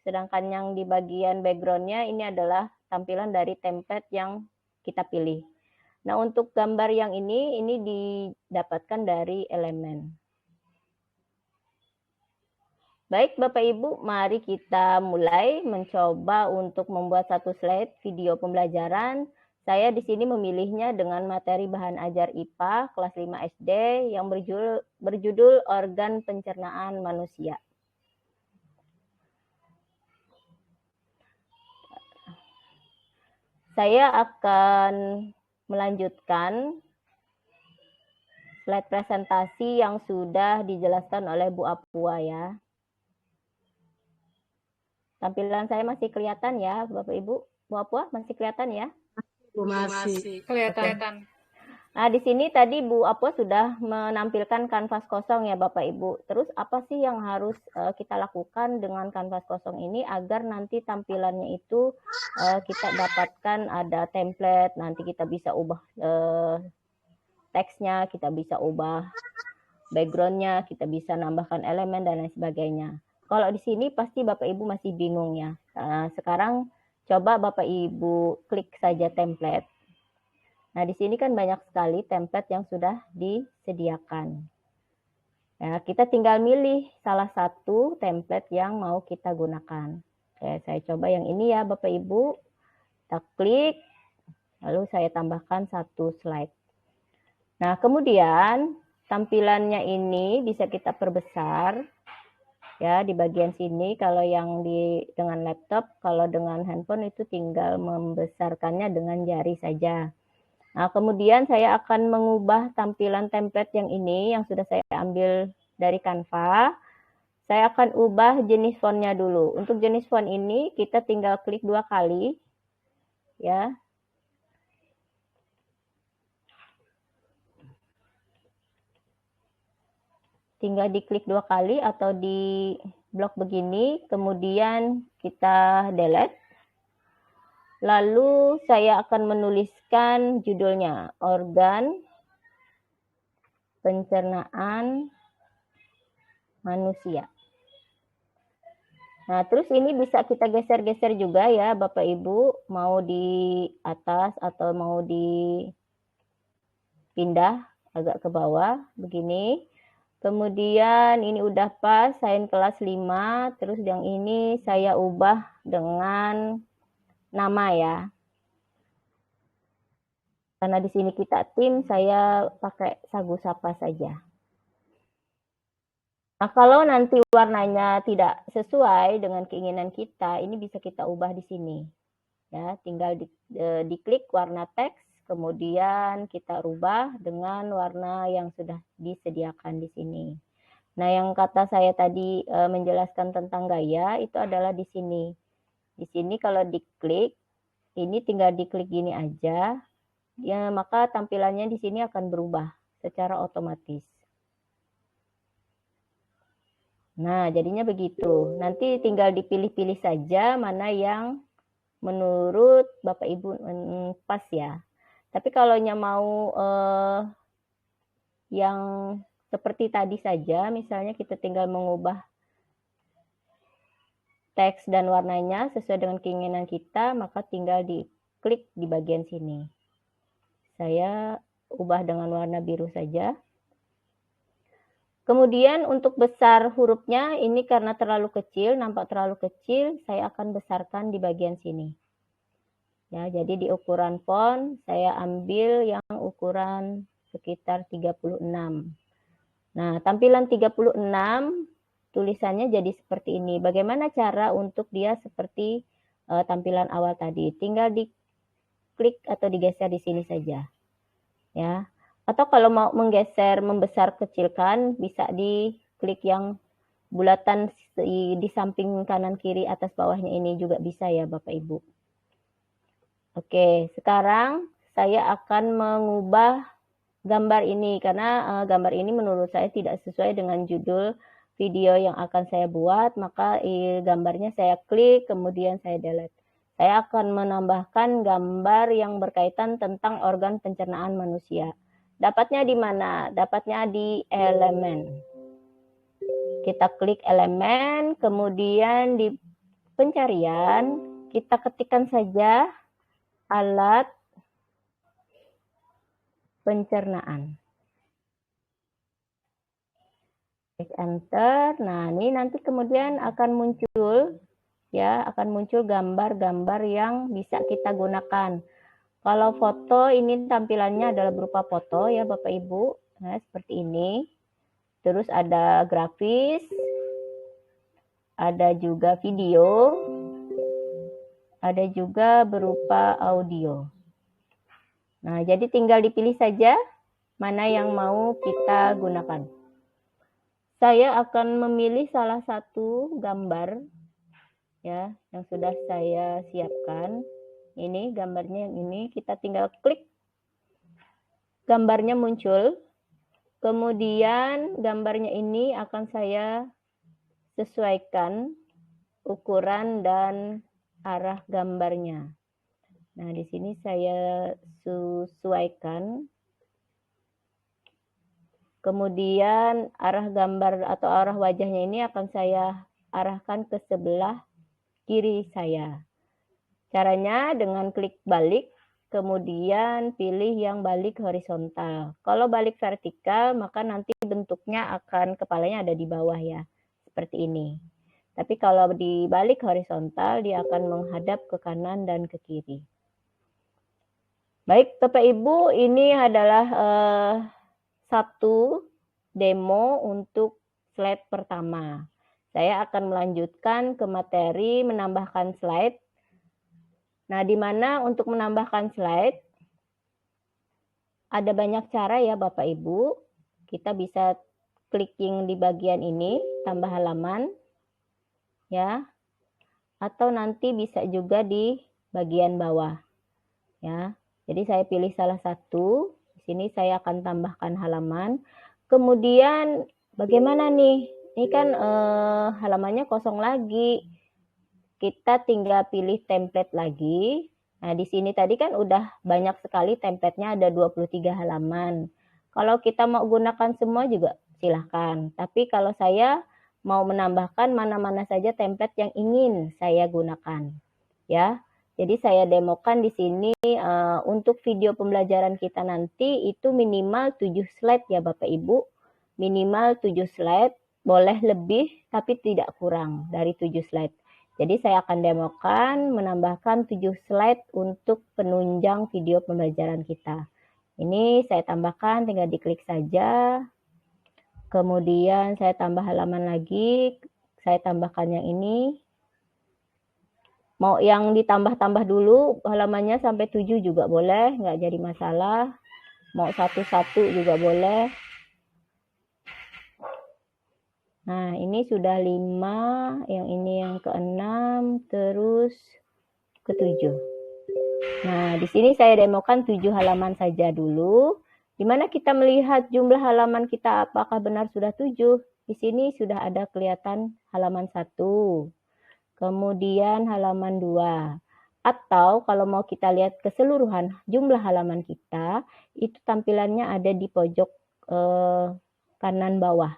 sedangkan yang di bagian background-nya ini adalah tampilan dari template yang kita pilih. Nah, untuk gambar yang ini didapatkan dari elemen. Baik Bapak Ibu, mari kita mulai mencoba untuk membuat satu slide video pembelajaran. Saya di sini memilihnya dengan materi bahan ajar IPA kelas 5 SD yang berjudul Organ Pencernaan Manusia. Saya akan melanjutkan slide presentasi yang sudah dijelaskan oleh Bu Apua ya. Tampilan saya masih kelihatan ya, Bapak Ibu? Bu Apua masih kelihatan ya? Masih. Kelihatan. Nah, di sini tadi Bu Apua sudah menampilkan kanvas kosong ya Bapak Ibu. Terus apa sih yang harus kita lakukan dengan kanvas kosong ini agar nanti tampilannya itu kita dapatkan ada template, nanti kita bisa ubah teksnya, kita bisa ubah background-nya, kita bisa nambahkan elemen dan lain sebagainya. Kalau di sini pasti Bapak Ibu masih bingung ya. Sekarang coba Bapak Ibu klik saja template. Nah, di sini kan banyak sekali template yang sudah disediakan. Ya, kita tinggal milih salah satu template yang mau kita gunakan. Oke, saya coba yang ini ya Bapak Ibu. Kita klik, lalu saya tambahkan satu slide. Nah, kemudian tampilannya ini bisa kita perbesar. Ya, di bagian sini kalau yang dengan laptop, kalau dengan handphone itu tinggal membesarkannya dengan jari saja. Nah, kemudian saya akan mengubah tampilan template yang ini yang sudah saya ambil dari Canva. Saya akan ubah jenis fontnya dulu. Untuk jenis font ini kita tinggal klik 2 kali. Ya. Tinggal diklik 2 kali atau di blok begini, kemudian kita delete. Lalu saya akan menuliskan judulnya, Organ Pencernaan Manusia. Nah, terus ini bisa kita geser-geser juga ya Bapak Ibu, mau di atas atau mau dipindah agak ke bawah, begini. Kemudian ini udah pas, sains kelas 5, terus yang ini saya ubah dengan nama ya. Karena di sini kita tim, saya pakai Sagu Sapa saja. Nah, kalau nanti warnanya tidak sesuai dengan keinginan kita, ini bisa kita ubah di sini. Ya, tinggal diklik warna teks, kemudian kita rubah dengan warna yang sudah disediakan di sini. Nah, yang kata saya tadi menjelaskan tentang gaya itu adalah di sini. Di sini kalau diklik, ini tinggal diklik gini aja, ya maka tampilannya di sini akan berubah secara otomatis. Nah, jadinya begitu. Nanti tinggal dipilih-pilih saja mana yang menurut Bapak Ibu pas ya. Tapi kalau mau yang seperti tadi saja, misalnya kita tinggal mengubah teks dan warnanya sesuai dengan keinginan kita, maka tinggal diklik di bagian sini. Saya ubah dengan warna biru saja. Kemudian untuk besar hurufnya, ini karena terlalu kecil, nampak terlalu kecil, saya akan besarkan di bagian sini. Ya, jadi di ukuran font, saya ambil yang ukuran sekitar 36. Nah, tampilan 36 tulisannya jadi seperti ini. Bagaimana cara untuk dia seperti tampilan awal tadi? Tinggal diklik atau digeser di sini saja. Ya. Atau kalau mau menggeser, membesar kecilkan, bisa diklik yang bulatan di samping kanan kiri atas bawahnya ini juga bisa ya Bapak Ibu. Oke, sekarang saya akan mengubah gambar ini karena gambar ini menurut saya tidak sesuai dengan judul video yang akan saya buat, maka gambarnya saya klik kemudian saya delete. Saya akan menambahkan gambar yang berkaitan tentang organ pencernaan manusia. Dapatnya di mana? Dapatnya di elemen. Kita klik elemen, kemudian di pencarian kita ketikkan saja alat pencernaan. Klik enter. Nah, ini nanti kemudian akan muncul ya, akan muncul gambar-gambar yang bisa kita gunakan. Kalau foto ini tampilannya adalah berupa foto ya Bapak Ibu. Nah, seperti ini. Terus ada grafis, ada juga video, ada juga berupa audio. Nah, jadi tinggal dipilih saja mana yang mau kita gunakan. Saya akan memilih salah satu gambar ya yang sudah saya siapkan. Ini gambarnya yang ini, kita tinggal klik. Gambarnya muncul. Kemudian gambarnya ini akan saya sesuaikan ukuran dan arah gambarnya. Nah, di sini saya sesuaikan. Kemudian arah gambar atau arah wajahnya ini akan saya arahkan ke sebelah kiri saya. Caranya dengan klik balik, kemudian pilih yang balik horizontal. Kalau balik vertikal, maka nanti bentuknya akan kepalanya ada di bawah ya, seperti ini. Tapi kalau dibalik horizontal, dia akan menghadap ke kanan dan ke kiri. Baik, Bapak Ibu, ini adalah satu demo untuk slide pertama. Saya akan melanjutkan ke materi menambahkan slide. Nah, di mana untuk menambahkan slide, ada banyak cara ya Bapak Ibu. Kita bisa clicking di bagian ini, tambah halaman, ya. Atau nanti bisa juga di bagian bawah, ya. Jadi saya pilih salah satu. Di sini saya akan tambahkan halaman. Kemudian bagaimana nih? Ini kan halamannya kosong lagi. Kita tinggal pilih template lagi. Nah, di sini tadi kan udah banyak sekali template-nya, ada 23 halaman. Kalau kita mau gunakan semua juga silahkan. Tapi kalau saya mau menambahkan mana-mana saja template yang ingin saya gunakan. Ya, jadi saya demokan di sini untuk video pembelajaran kita nanti itu minimal 7 slide ya Bapak Ibu. Minimal 7 slide, boleh lebih tapi tidak kurang dari 7 slide. Jadi saya akan demokan menambahkan 7 slide untuk penunjang video pembelajaran kita. Ini saya tambahkan, tinggal diklik saja. Kemudian saya tambah halaman lagi, saya tambahkan yang ini. Mau yang ditambah-tambah dulu halamannya sampai 7 juga boleh, nggak jadi masalah. Mau satu-satu juga boleh. Nah, ini sudah 5, yang ini yang ke-6, terus ke-7. Nah, di sini saya demokan 7 halaman saja dulu. Di mana kita melihat jumlah halaman kita apakah benar sudah 7. Di sini sudah ada kelihatan halaman 1. Kemudian halaman 2. Atau kalau mau kita lihat keseluruhan jumlah halaman kita, itu tampilannya ada di pojok kanan bawah.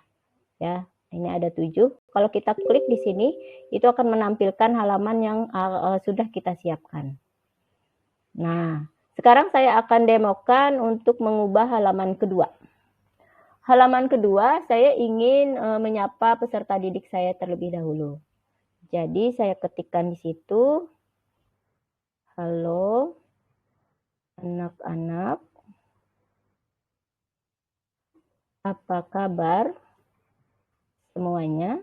Ya. Ini ada 7. Kalau kita klik di sini, itu akan menampilkan halaman yang sudah kita siapkan. Nah, sekarang saya akan demokan untuk mengubah halaman kedua. Halaman kedua, saya ingin menyapa peserta didik saya terlebih dahulu. Jadi, saya ketikkan di situ, halo anak-anak, apa kabar? Semuanya.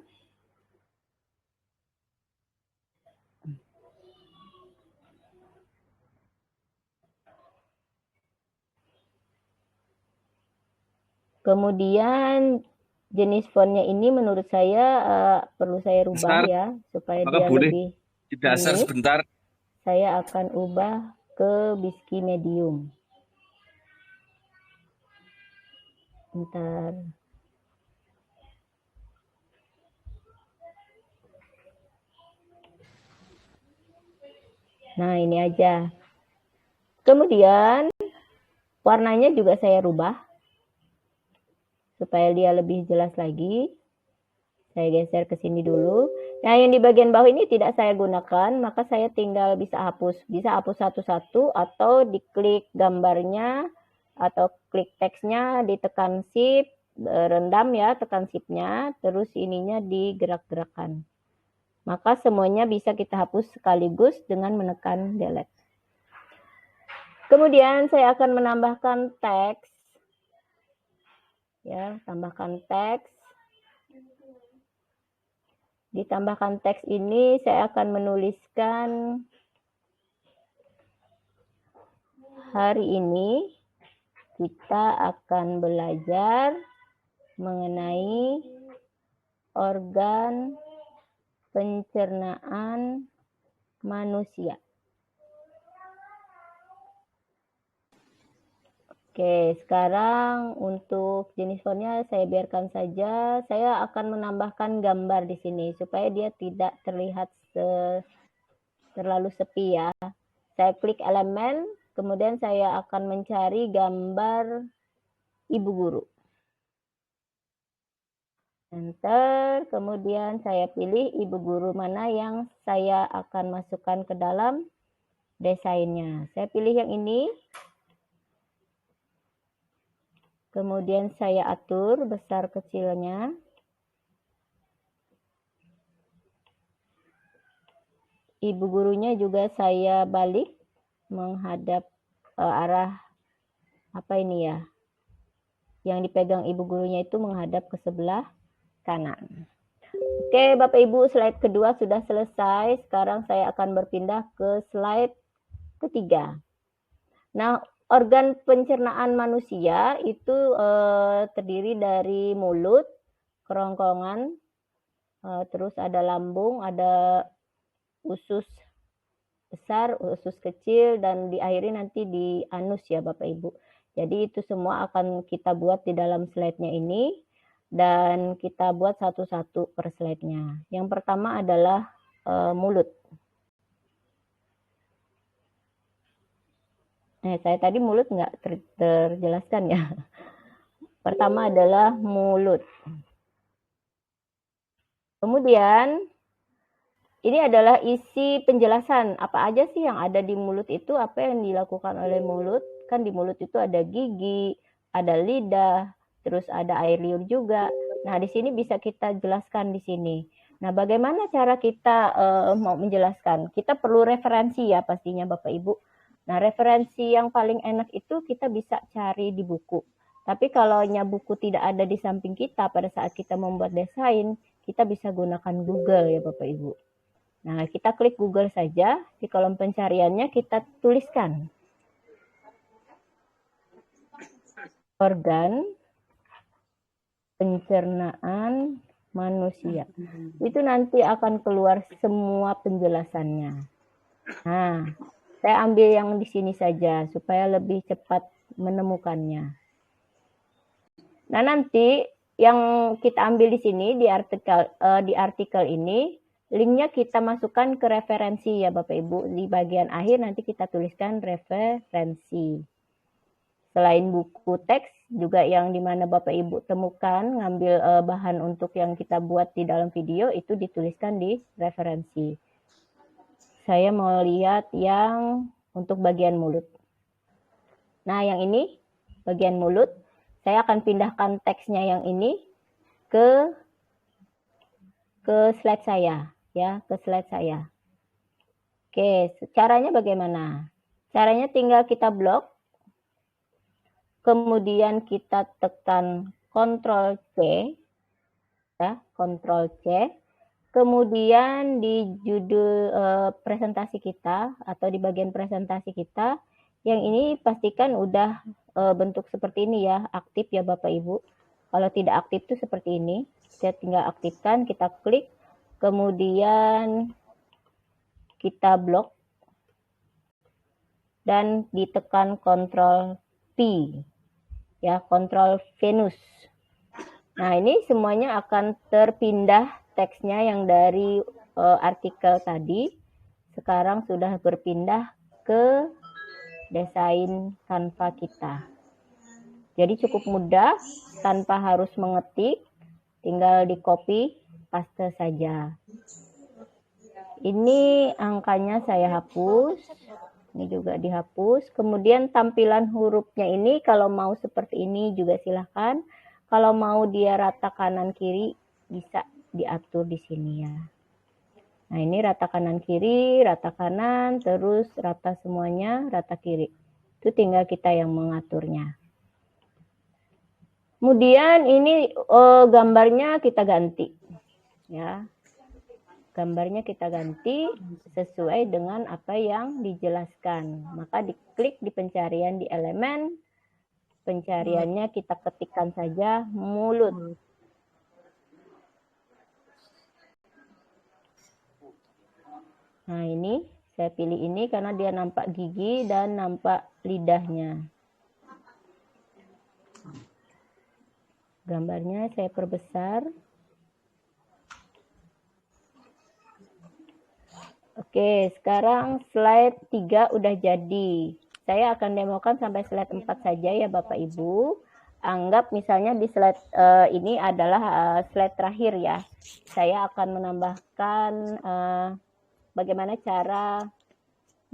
Kemudian jenis fontnya ini menurut saya perlu saya rubah Besar, ya supaya apakah dia boleh lebih didasar manis. sebentar? Saya akan ubah ke Bisky medium. Bentar. Nah, ini aja. Kemudian warnanya juga saya rubah supaya dia lebih jelas lagi. Saya geser ke sini dulu. Nah, yang di bagian bawah ini tidak saya gunakan, maka saya tinggal bisa hapus. Bisa hapus satu-satu atau diklik gambarnya atau klik teksnya, ditekan shift, rendam ya, tekan shift-nya, terus ininya digerak-gerakkan. Maka semuanya bisa kita hapus sekaligus dengan menekan delete. Kemudian saya akan menambahkan teks. Ya, tambahkan teks. Ditambahkan teks ini saya akan menuliskan hari ini kita akan belajar mengenai organ pencernaan manusia. Oke, sekarang untuk jenis fontnya saya biarkan saja. Saya akan menambahkan gambar di sini supaya dia tidak terlihat terlalu sepi ya. Saya klik elemen, kemudian saya akan mencari gambar ibu guru. Enter, kemudian saya pilih ibu guru mana yang saya akan masukkan ke dalam desainnya. Saya pilih yang ini. Kemudian saya atur besar kecilnya. Ibu gurunya juga saya balik menghadap arah apa ini ya? Yang dipegang ibu gurunya itu menghadap ke sebelah kanan. Oke, Bapak Ibu, slide kedua sudah selesai. Sekarang saya akan berpindah ke slide ketiga. Nah, organ pencernaan manusia itu terdiri dari mulut, kerongkongan, terus ada lambung, ada usus besar, usus kecil, dan diakhiri nanti di anus ya Bapak Ibu. Jadi itu semua akan kita buat di dalam slide-nya ini, dan kita buat satu-satu per slide-nya. Yang pertama adalah mulut. Saya tadi mulut nggak terjelaskan ya. Pertama adalah mulut. Kemudian ini adalah isi penjelasan apa aja sih yang ada di mulut itu, apa yang dilakukan oleh mulut. Kan di mulut itu ada gigi, ada lidah, terus ada air liur juga. Nah, di sini bisa kita jelaskan di sini. Nah, bagaimana cara kita mau menjelaskan? Kita perlu referensi ya pastinya Bapak Ibu. Nah, referensi yang paling enak itu kita bisa cari di buku. Tapi kalau buku tidak ada di samping kita pada saat kita membuat desain, kita bisa gunakan Google ya Bapak Ibu. Nah, kita klik Google saja, di kolom pencariannya kita tuliskan organ pencernaan manusia. Itu nanti akan keluar semua penjelasannya. Nah, saya ambil yang di sini saja supaya lebih cepat menemukannya. Nah, nanti yang kita ambil di sini di artikel ini, linknya kita masukkan ke referensi ya Bapak Ibu. Di bagian akhir nanti kita tuliskan referensi. Selain buku teks, juga yang dimana Bapak Ibu temukan, ngambil bahan untuk yang kita buat di dalam video, itu dituliskan di referensi. Saya mau lihat yang untuk bagian mulut. Nah, yang ini, bagian mulut, saya akan pindahkan teksnya yang ini ke slide saya. Ya, ke slide saya. Oke, caranya bagaimana? Caranya tinggal kita blok, kemudian kita tekan Ctrl C, ya, Ctrl C, kemudian di judul presentasi kita atau di bagian presentasi kita, yang ini pastikan udah bentuk seperti ini ya, aktif ya Bapak Ibu. Kalau tidak aktif itu seperti ini. Kita tinggal aktifkan, kita klik, kemudian kita blok dan ditekan Ctrl P, ya, Ctrl Venus. Nah, ini semuanya akan terpindah teksnya yang dari artikel tadi. Sekarang sudah berpindah ke desain Canva kita. Jadi cukup mudah, tanpa harus mengetik, tinggal di copy, paste saja. Ini angkanya saya hapus, ini juga dihapus. Kemudian tampilan hurufnya ini kalau mau seperti ini juga silahkan. Kalau mau dia rata kanan kiri bisa diatur di sini ya. Nah, ini rata kanan kiri, rata kanan, terus rata semuanya, rata kiri. Itu tinggal kita yang mengaturnya. Kemudian ini gambarnya kita ganti. Ya. Gambarnya kita ganti sesuai dengan apa yang dijelaskan. Maka diklik di pencarian di elemen, pencariannya kita ketikkan saja mulut. Nah, ini saya pilih ini karena dia nampak gigi dan nampak lidahnya. Gambarnya saya perbesar. Oke, sekarang slide 3 udah jadi. Saya akan demokan sampai slide 4 saja ya Bapak Ibu. Anggap misalnya di slide ini adalah slide terakhir ya. Saya akan menambahkan bagaimana cara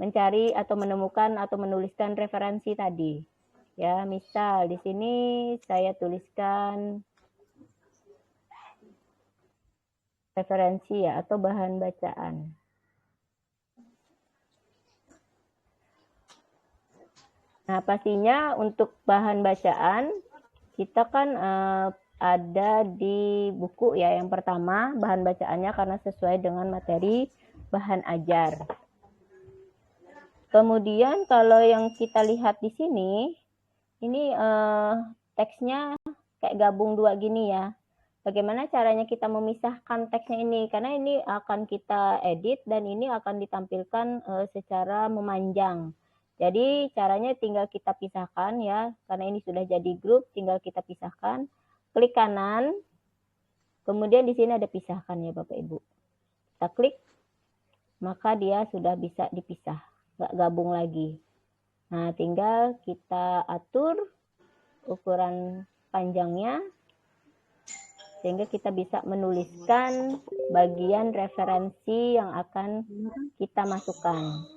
mencari atau menemukan atau menuliskan referensi tadi. Ya, misal di sini saya tuliskan referensi ya atau bahan bacaan. Nah, pastinya untuk bahan bacaan kita kan ada di buku ya yang pertama bahan bacaannya karena sesuai dengan materi bahan ajar. Kemudian kalau yang kita lihat di sini, ini teksnya kayak gabung dua gini ya. Bagaimana caranya kita memisahkan teksnya ini? Karena ini akan kita edit dan ini akan ditampilkan secara memanjang. Jadi caranya tinggal kita pisahkan ya, karena ini sudah jadi grup, tinggal kita pisahkan. Klik kanan, kemudian di sini ada pisahkan ya Bapak Ibu. Kita klik, maka dia sudah bisa dipisah, nggak gabung lagi. Nah, tinggal kita atur ukuran panjangnya, sehingga kita bisa menuliskan bagian referensi yang akan kita masukkan.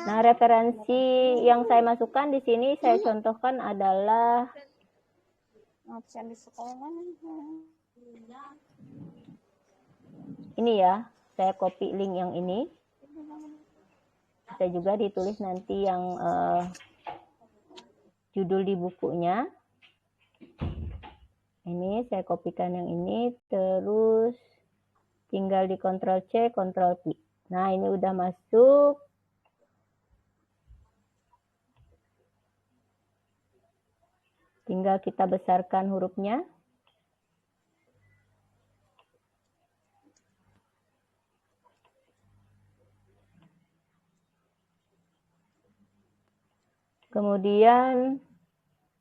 Nah, referensi yang saya masukkan di sini saya contohkan adalah ini ya, saya copy link yang ini. Bisa juga ditulis nanti yang judul di bukunya. Ini saya kopikan yang ini, terus tinggal di Ctrl C, Ctrl V. Nah, ini udah masuk. Tinggal kita besarkan hurufnya. Kemudian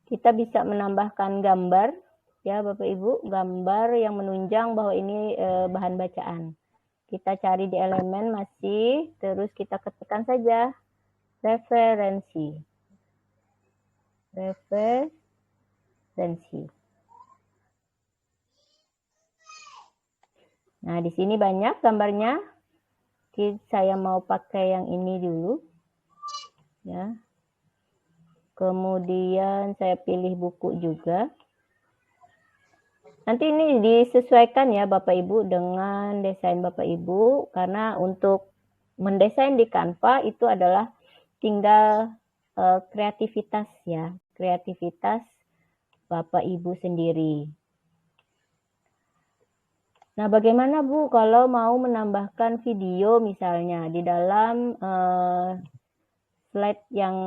kita bisa menambahkan gambar, ya Bapak Ibu, gambar yang menunjang bahwa ini bahan bacaan. Kita cari di elemen masih, terus kita ketikkan saja referensi. Referensi. Nah, di sini banyak gambarnya. Saya mau pakai yang ini dulu. Ya. Kemudian saya pilih buku juga. Nanti ini disesuaikan ya Bapak Ibu dengan desain Bapak Ibu, karena untuk mendesain di Canva itu adalah tinggal kreativitas ya, kreativitas Bapak Ibu sendiri. Nah, bagaimana Bu kalau mau menambahkan video misalnya di dalam slide yang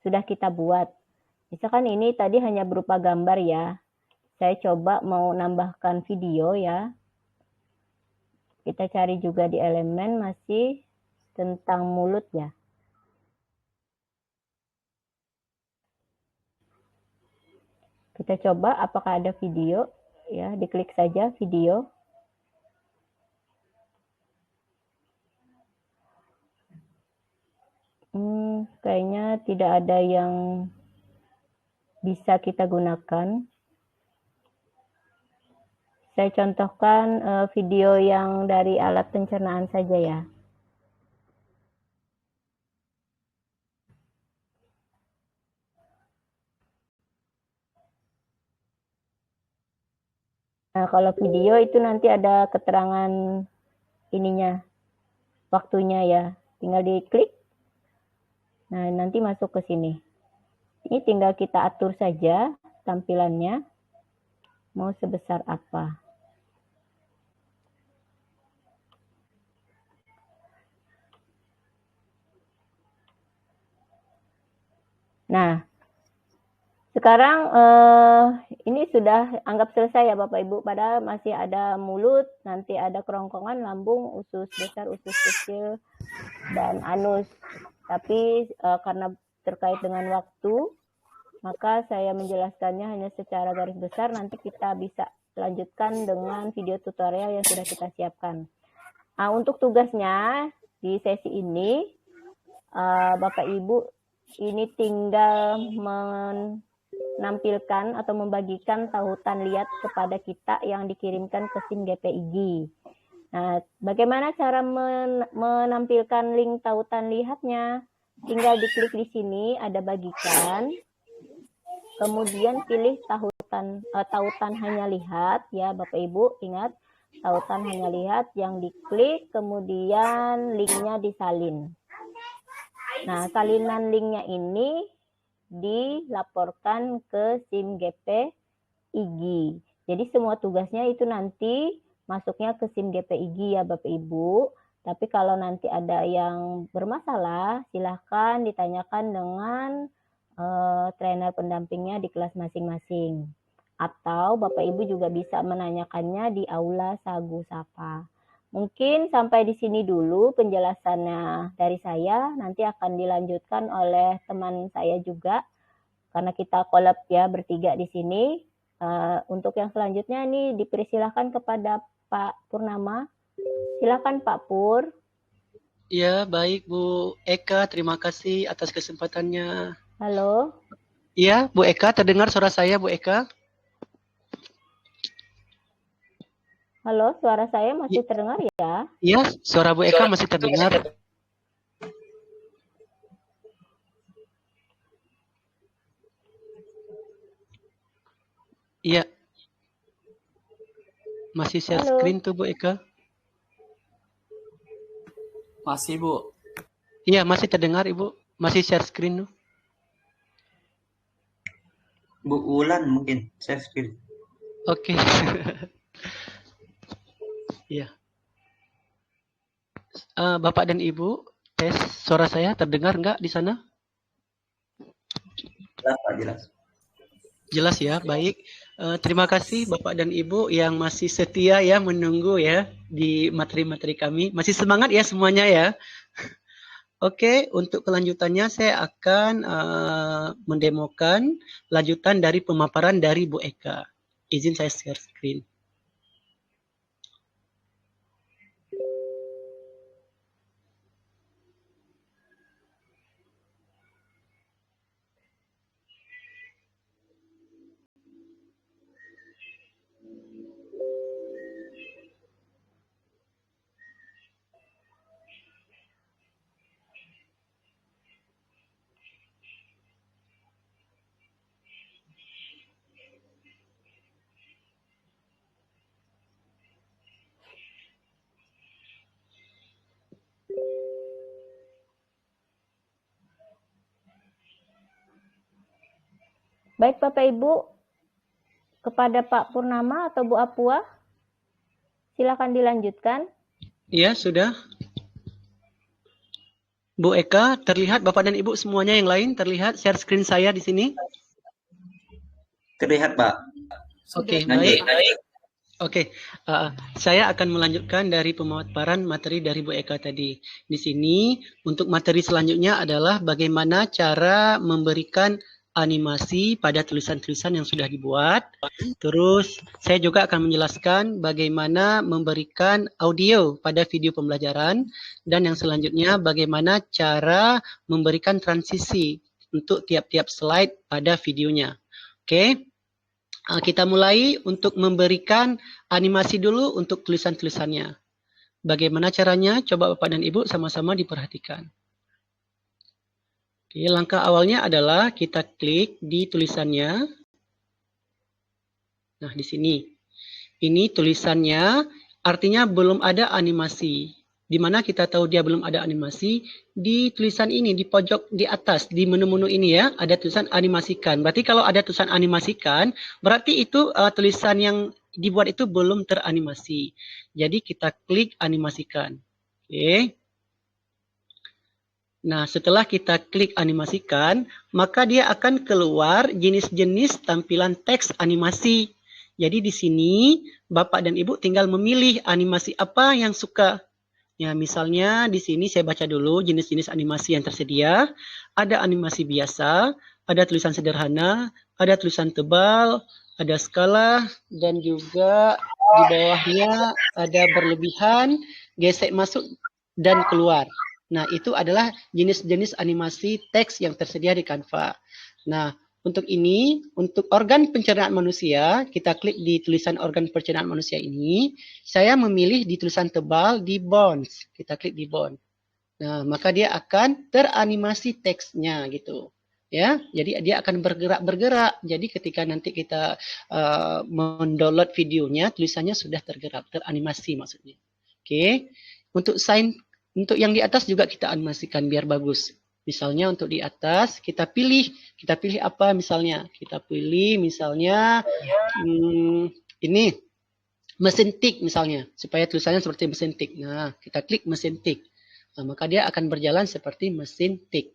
sudah kita buat? Misalkan ini tadi hanya berupa gambar ya. Saya coba mau nambahkan video ya. Kita cari juga di elemen masih tentang mulut ya. Kita coba apakah ada video ya, diklik saja video. Kayaknya tidak ada yang bisa kita gunakan. Saya contohkan video yang dari alat pencernaan saja ya. Nah, kalau video itu nanti ada keterangan ininya, waktunya ya. Tinggal diklik. Nah, nanti masuk ke sini. Ini tinggal kita atur saja tampilannya. Mau sebesar apa. Nah, sekarang ini sudah anggap selesai ya Bapak Ibu, padahal masih ada mulut, nanti ada kerongkongan, lambung, usus besar, usus kecil, dan anus. Tapi karena terkait dengan waktu, maka saya menjelaskannya hanya secara garis besar, nanti kita bisa lanjutkan dengan video tutorial yang sudah kita siapkan. Nah, untuk tugasnya di sesi ini, Bapak Ibu, ini tinggal menampilkan atau membagikan tautan lihat kepada kita yang dikirimkan ke SIM GPIG. Nah, bagaimana cara menampilkan link tautan lihatnya? Tinggal diklik di sini, ada bagikan. Kemudian pilih tautan hanya lihat ya Bapak Ibu, ingat tautan hanya lihat yang diklik, kemudian linknya disalin. Nah, salinan linknya ini dilaporkan ke SIM GPIG. Jadi semua tugasnya itu nanti masuknya ke SIM GPIG ya Bapak Ibu. Tapi kalau nanti ada yang bermasalah, silahkan ditanyakan dengan trainer pendampingnya di kelas masing-masing. Atau Bapak Ibu juga bisa menanyakannya di Aula Sagu Sapa. Mungkin sampai di sini dulu penjelasannya dari saya, nanti akan dilanjutkan oleh teman saya juga, karena kita collab ya bertiga di sini. Untuk yang selanjutnya ini dipersilahkan kepada Pak Purnama. Silakan Pak Pur. Ya, baik Bu Eka, terima kasih atas kesempatannya. Halo. Iya, Bu Eka, terdengar suara saya Bu Eka? Halo, suara saya masih terdengar ya? Iya, suara Bu Eka masih terdengar. Iya. Masih share screen tuh Bu Eka? Masih Bu. Iya, masih terdengar Ibu. Masih share screen tuh. Bu Wulan mungkin share screen. Oke. Iya. Bapak dan Ibu, tes suara saya terdengar nggak di sana? Jelas Pak, jelas. Jelas ya, baik. Terima kasih Bapak dan Ibu yang masih setia ya menunggu ya di materi-materi kami. Masih semangat ya semuanya ya. Oke, untuk kelanjutannya saya akan mendemokan lanjutan dari pemaparan dari Bu Eka. Izin saya share screen. Baik Bapak Ibu, kepada Pak Purnama atau Bu Apua, silakan dilanjutkan. Iya, sudah. Bu Eka, terlihat Bapak dan Ibu semuanya yang lain terlihat share screen saya di sini? Terlihat, Pak. Oke, Sudah. baik. Oke, saya akan melanjutkan dari pemaparan materi dari Bu Eka tadi. Di sini untuk materi selanjutnya adalah bagaimana cara memberikan animasi pada tulisan-tulisan yang sudah dibuat. Terus saya juga akan menjelaskan bagaimana memberikan audio pada video pembelajaran, dan yang selanjutnya bagaimana cara memberikan transisi untuk tiap-tiap slide pada videonya. Oke. Kita mulai untuk memberikan animasi dulu untuk tulisan-tulisannya. Bagaimana caranya? Coba Bapak dan Ibu sama-sama diperhatikan. Oke, langkah awalnya adalah kita klik di tulisannya. Nah, di sini. Ini tulisannya, artinya belum ada animasi. Di mana kita tahu dia belum ada animasi? Di tulisan ini, di pojok di atas, di menu-menu ini ya, ada tulisan animasikan. Berarti kalau ada tulisan animasikan, berarti itu tulisan yang dibuat itu belum teranimasi. Jadi kita klik animasikan. Oke. Nah, setelah kita klik animasikan, maka dia akan keluar jenis-jenis tampilan teks animasi. Jadi di sini, Bapak dan Ibu tinggal memilih animasi apa yang suka. Ya, misalnya di sini saya baca dulu jenis-jenis animasi yang tersedia. Ada animasi biasa, ada tulisan sederhana, ada tulisan tebal, ada skala, dan juga di bawahnya ada berlebihan, gesek masuk, dan keluar. Nah, itu adalah jenis-jenis animasi teks yang tersedia di Canva. Nah, untuk ini, untuk organ pencernaan manusia, kita klik di tulisan organ pencernaan manusia ini. Saya memilih di tulisan tebal di bones. Kita klik di bone. Nah, maka dia akan teranimasi teksnya gitu. Ya, jadi dia akan bergerak. Jadi ketika nanti kita mendownload videonya, tulisannya sudah tergerak, teranimasi maksudnya. Oke. Untuk yang di atas juga kita animasikan biar bagus. Misalnya untuk di atas kita pilih apa misalnya? Kita pilih misalnya ini mesin tik misalnya, supaya tulisannya seperti mesin tik. Nah, kita klik mesin tik. Nah, maka dia akan berjalan seperti mesin tik.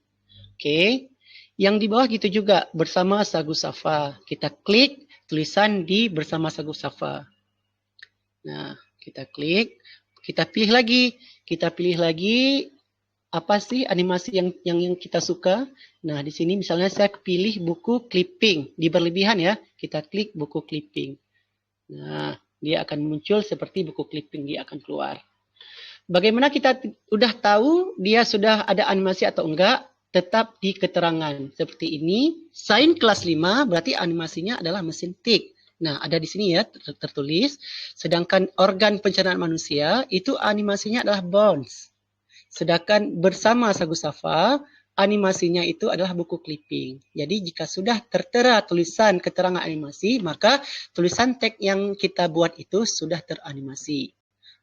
Oke. Yang di bawah gitu juga, bersama Sagu Safa. Kita klik tulisan di bersama Sagu Safa. Nah, kita klik, kita pilih lagi. Kita pilih lagi apa sih animasi yang kita suka. Nah, di sini misalnya saya pilih buku clipping, di berlebihan ya. Kita klik buku clipping. Nah, dia akan muncul seperti buku clipping, dia akan keluar. Bagaimana kita udah tahu dia sudah ada animasi atau enggak? Tetap di keterangan. Seperti ini, sign kelas 5 berarti animasinya adalah mesin tik. Nah, ada di sini ya tertulis. Sedangkan organ pencernaan manusia itu animasinya adalah bones. Sedangkan bersama Sagu Safa, animasinya itu adalah buku clipping. Jadi jika sudah tertera tulisan keterangan animasi, maka tulisan teks yang kita buat itu sudah teranimasi.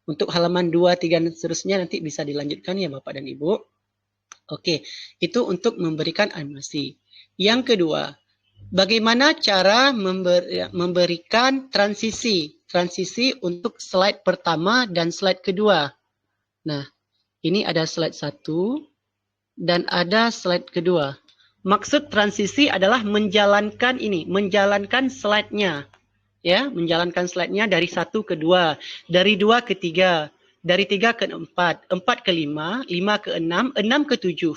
Untuk halaman 2, 3, dan seterusnya nanti bisa dilanjutkan ya Bapak dan Ibu. Oke, itu untuk memberikan animasi. Yang kedua, bagaimana cara memberikan transisi? Transisi untuk slide pertama dan slide kedua. Nah, ini ada slide 1 dan ada slide kedua. Maksud transisi adalah menjalankan slide-nya. Ya, menjalankan slide-nya dari 1 ke 2, dari 2 ke 3, dari 3 ke 4, 4 ke 5, 5 ke 6, 6 ke 7.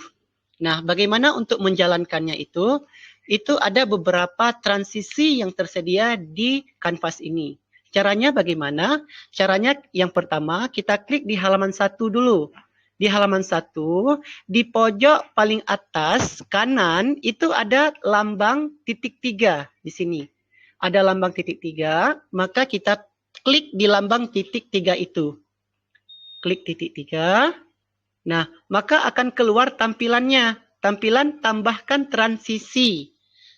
Nah, bagaimana untuk menjalankannya itu? Itu ada beberapa transisi yang tersedia di kanvas ini. Caranya bagaimana? Caranya yang pertama, kita klik di halaman 1 dulu. Di halaman 1, di pojok paling atas kanan itu ada lambang titik 3 di sini. Ada lambang titik 3, maka kita klik di lambang titik 3 itu. Klik titik 3. Nah, maka akan keluar tampilannya. Tampilan tambahkan transisi.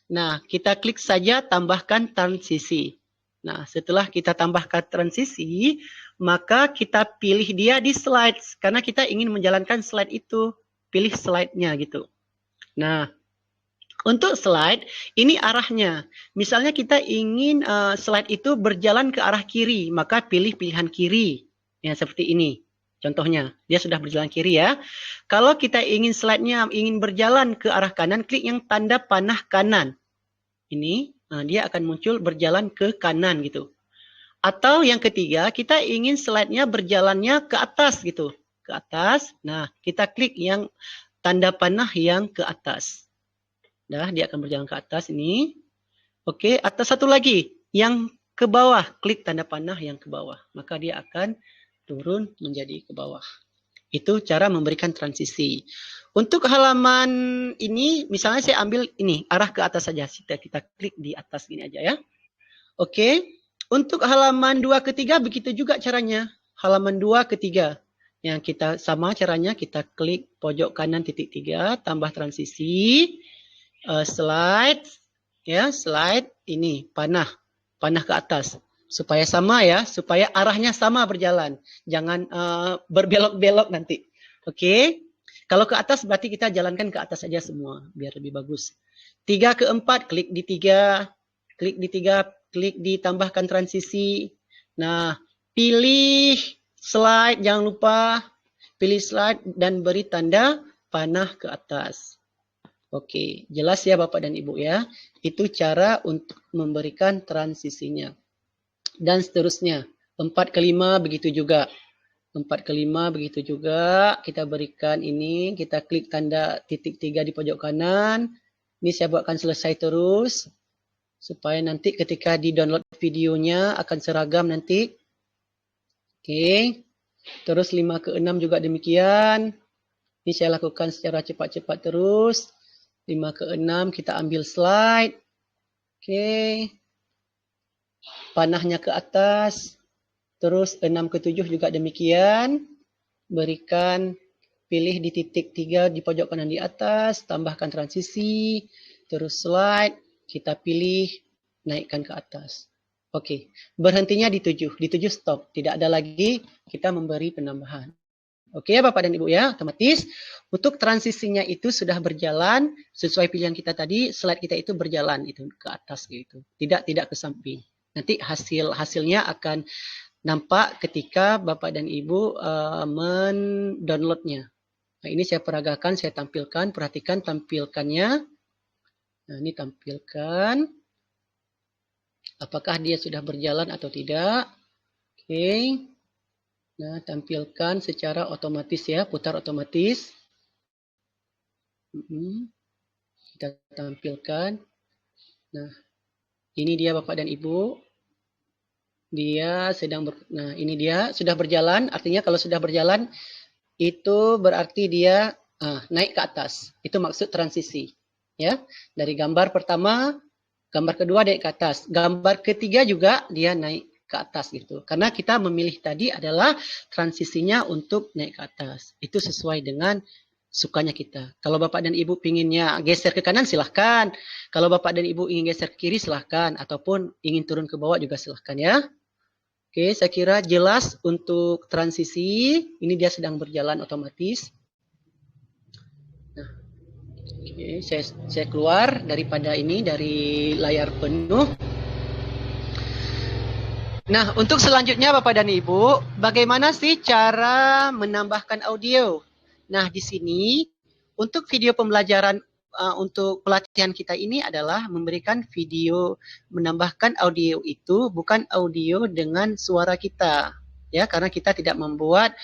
Nah, kita klik saja tambahkan transisi. Nah, setelah kita tambahkan transisi, maka kita pilih dia di slides. Karena kita ingin menjalankan slide itu. Pilih slide-nya gitu. Nah, untuk slide, ini arahnya. Misalnya kita ingin slide itu berjalan ke arah kiri, maka pilih pilihan kiri. Ya, seperti ini. Contohnya, dia sudah berjalan kiri ya. Kalau kita ingin slide-nya ingin berjalan ke arah kanan, klik yang tanda panah kanan. Ini. Nah, dia akan muncul berjalan ke kanan gitu. Atau yang ketiga, kita ingin slide-nya berjalannya ke atas gitu. Ke atas. Nah, kita klik yang tanda panah yang ke atas. Dah, dia akan berjalan ke atas ini. Oke, atau satu lagi yang ke bawah. Klik tanda panah yang ke bawah. Maka dia akan turun menjadi ke bawah. Itu cara memberikan transisi. Untuk halaman ini, misalnya saya ambil ini, arah ke atas saja. Kita klik di atas gini aja ya. Oke. Untuk halaman 2 ke 3 begitu juga caranya. Halaman 2 ke 3. Yang kita sama caranya, kita klik pojok kanan titik 3, tambah transisi, slide, ya, slide ini, panah ke atas. Supaya sama ya, supaya arahnya sama berjalan. Jangan berbelok-belok nanti. Oke. Kalau ke atas berarti kita jalankan ke atas saja semua, biar lebih bagus. 3 ke 4, klik di 3, klik di 3, klik ditambahkan transisi. Nah, pilih slide, jangan lupa pilih slide dan beri tanda panah ke atas. Oke, jelas ya Bapak dan Ibu ya. Itu cara untuk memberikan transisinya. Dan seterusnya, 4 ke 5 begitu juga. 4 ke 5 begitu juga. Kita berikan ini, kita klik tanda titik 3 di pojok kanan. Ini saya buatkan selesai terus. Supaya nanti ketika di-download videonya akan seragam nanti. Oke. Terus 5 ke 6 juga demikian. Ini saya lakukan secara cepat-cepat terus. 5 ke 6 kita ambil slide. Oke. Panahnya ke atas. Terus 6 ke 7 juga demikian. Berikan, pilih di titik 3 di pojok kanan di atas. Tambahkan transisi. Terus slide. Kita pilih, naikkan ke atas. Oke, berhentinya di 7. Di 7 stop. Tidak ada lagi kita memberi penambahan. Oke ya Bapak dan Ibu ya, otomatis untuk transisinya itu sudah berjalan sesuai pilihan kita tadi, slide kita itu berjalan itu ke atas gitu. Tidak ke samping. Nanti hasilnya akan nampak ketika Bapak dan Ibu mendownloadnya. Nah, ini saya peragakan, saya tampilkan, perhatikan tampilkannya. Nah, ini tampilkan. Apakah dia sudah berjalan atau tidak? Oke. Nah, tampilkan secara otomatis ya, putar otomatis. Kita tampilkan. Nah, ini dia Bapak dan Ibu. Dia sedang nah, ini dia sudah berjalan. Artinya kalau sudah berjalan, itu berarti dia naik ke atas. Itu maksud transisi. Ya, dari gambar pertama, gambar kedua naik ke atas, gambar ketiga juga dia naik ke atas gitu. Karena kita memilih tadi adalah transisinya untuk naik ke atas. Itu sesuai dengan sukanya kita. Kalau Bapak dan Ibu pinginnya geser ke kanan silahkan. Kalau Bapak dan Ibu ingin geser ke kiri silahkan. Ataupun ingin turun ke bawah juga silahkan ya. Oke, saya kira jelas untuk transisi. Ini dia sedang berjalan otomatis. Oke, saya keluar daripada ini, dari layar penuh. Nah, untuk selanjutnya Bapak dan Ibu, bagaimana sih cara menambahkan audio? Nah, di sini untuk video pembelajaran untuk pelatihan kita ini adalah memberikan video, menambahkan audio itu bukan audio dengan suara kita. Ya, karena kita tidak membuat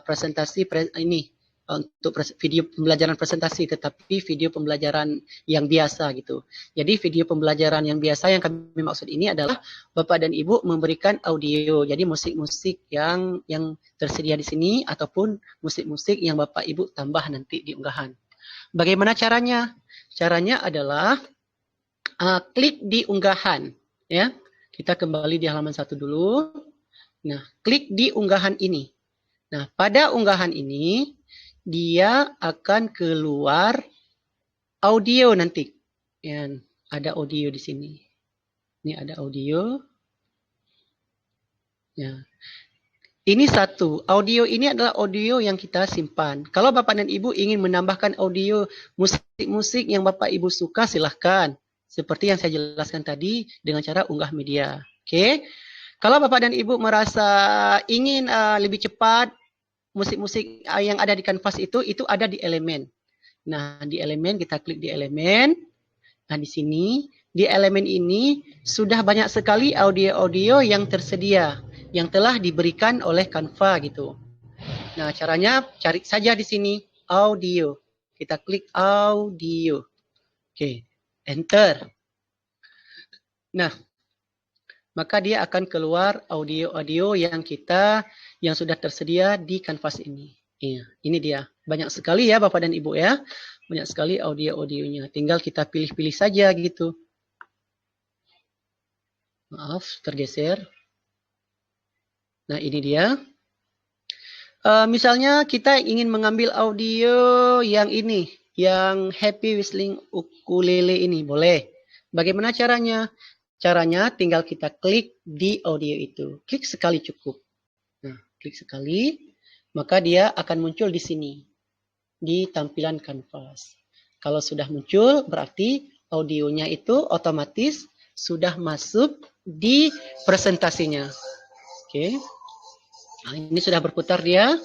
presentasi ini untuk video pembelajaran presentasi, tetapi video pembelajaran yang biasa gitu. Jadi video pembelajaran yang biasa yang kami maksud ini adalah Bapak dan Ibu memberikan audio. Jadi musik-musik yang tersedia di sini ataupun musik-musik yang Bapak Ibu tambah nanti di unggahan. Bagaimana caranya? Caranya adalah klik di unggahan. Ya, kita kembali di halaman 1 dulu. Nah, klik di unggahan ini. Nah, pada unggahan ini dia akan keluar audio nanti. Ya, ada audio di sini. Ini ada audio. Ya. Ini satu. Audio ini adalah audio yang kita simpan. Kalau Bapak dan Ibu ingin menambahkan audio musik-musik yang Bapak Ibu suka, silahkan. Seperti yang saya jelaskan tadi dengan cara unggah media. Oke. Kalau Bapak dan Ibu merasa ingin lebih cepat, musik-musik yang ada di kanvas itu ada di elemen. Nah, di elemen kita klik di elemen. Nah, di sini, di elemen ini, sudah banyak sekali audio-audio yang tersedia, yang telah diberikan oleh Canva gitu. Nah, caranya cari saja di sini, audio. Kita klik audio. Oke, enter. Nah, maka dia akan keluar audio-audio yang sudah tersedia di Canvas ini. Iya, ini dia. Banyak sekali ya Bapak dan Ibu ya. Banyak sekali audio-audionya. Tinggal kita pilih-pilih saja gitu. Maaf, tergeser. Nah, ini dia. Misalnya kita ingin mengambil audio yang ini, yang Happy Whistling Ukulele ini, boleh. Bagaimana caranya? Caranya tinggal kita klik di audio itu. Klik sekali cukup. Nah, klik sekali, maka dia akan muncul di sini, di tampilan kanvas. Kalau sudah muncul, berarti audionya itu otomatis sudah masuk di presentasinya. Oke. Nah, ini sudah berputar dia.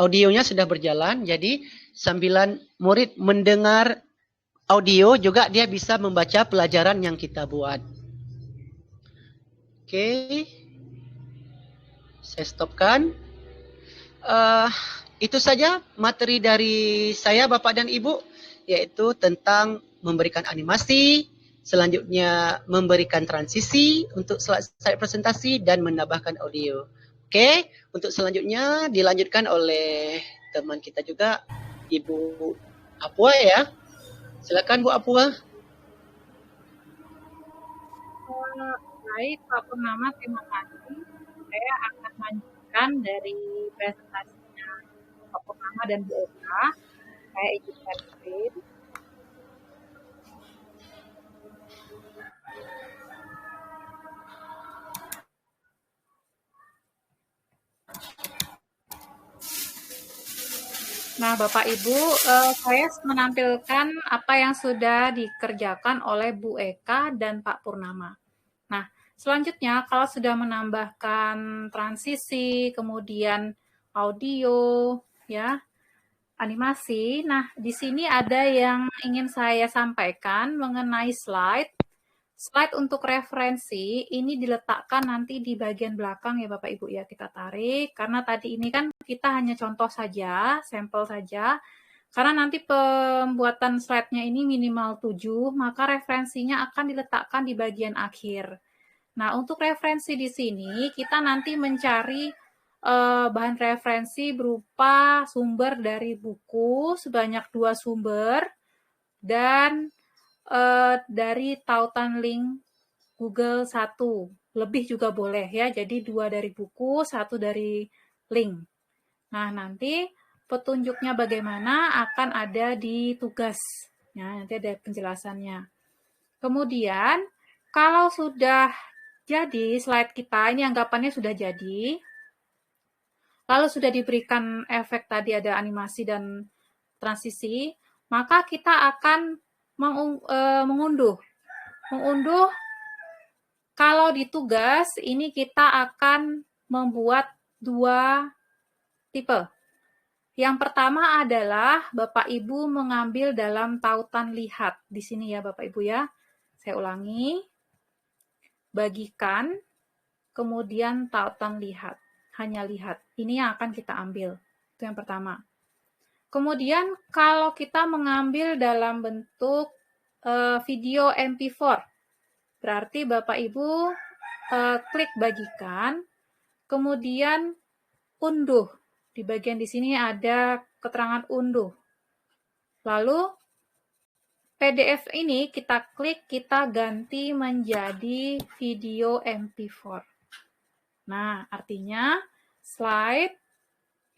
Audionya sudah berjalan, jadi sambilan murid mendengar audio juga dia bisa membaca pelajaran yang kita buat. Oke, saya stopkan. Itu saja materi dari saya Bapak dan Ibu, yaitu tentang memberikan animasi, selanjutnya memberikan transisi untuk selesai presentasi dan menambahkan audio. Oke, untuk selanjutnya dilanjutkan oleh teman kita juga, Ibu Apua ya. Silakan Bu Apua. Baik, Pak Purnama, terima kasih. Saya akan lanjutkan dari presentasinya Pak Purnama dan Bu Eka. Saya izinkan screen. Nah, Bapak Ibu, saya menampilkan apa yang sudah dikerjakan oleh Bu Eka dan Pak Purnama. Nah, selanjutnya kalau sudah menambahkan transisi, kemudian audio, ya, animasi. Nah, di sini ada yang ingin saya sampaikan mengenai slide. Slide untuk referensi ini diletakkan nanti di bagian belakang ya Bapak Ibu ya, kita tarik. Karena tadi ini kan kita hanya contoh saja, sampel saja. Karena nanti pembuatan slide-nya ini minimal 7, maka referensinya akan diletakkan di bagian akhir. Nah, untuk referensi di sini kita nanti mencari bahan referensi berupa sumber dari buku sebanyak 2 sumber dan dari tautan link Google 1. Lebih juga boleh ya, jadi 2 dari buku, 1 dari link. Nah, nanti petunjuknya bagaimana akan ada di tugas. Ya, nanti ada penjelasannya. Kemudian, kalau sudah jadi slide kita, ini anggapannya sudah jadi, lalu sudah diberikan efek tadi ada animasi dan transisi, maka kita akan mengunduh. Kalau di tugas, ini kita akan membuat 2 tipe. Yang pertama adalah Bapak Ibu mengambil dalam tautan lihat. Di sini ya Bapak Ibu ya. Saya ulangi. Bagikan, kemudian tautan lihat. Hanya lihat. Ini yang akan kita ambil. Itu yang pertama. Kemudian kalau kita mengambil dalam bentuk video MP4, berarti Bapak Ibu klik bagikan, kemudian unduh. Di bagian di sini ada keterangan unduh. Lalu PDF ini kita klik, kita ganti menjadi video MP4. Nah, artinya slide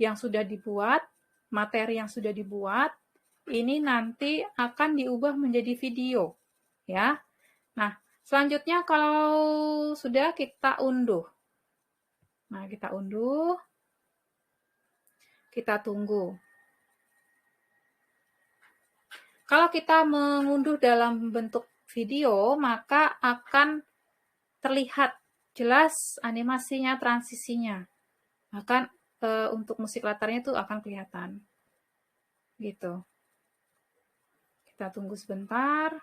yang sudah dibuat, materi yang sudah dibuat, ini nanti akan diubah menjadi video, ya. Nah, selanjutnya kalau sudah kita unduh. Nah, kita unduh. Kita tunggu. Kalau kita mengunduh dalam bentuk video, maka akan terlihat jelas animasinya, transisinya. Bahkan untuk musik latarnya itu akan kelihatan. Gitu. Kita tunggu sebentar.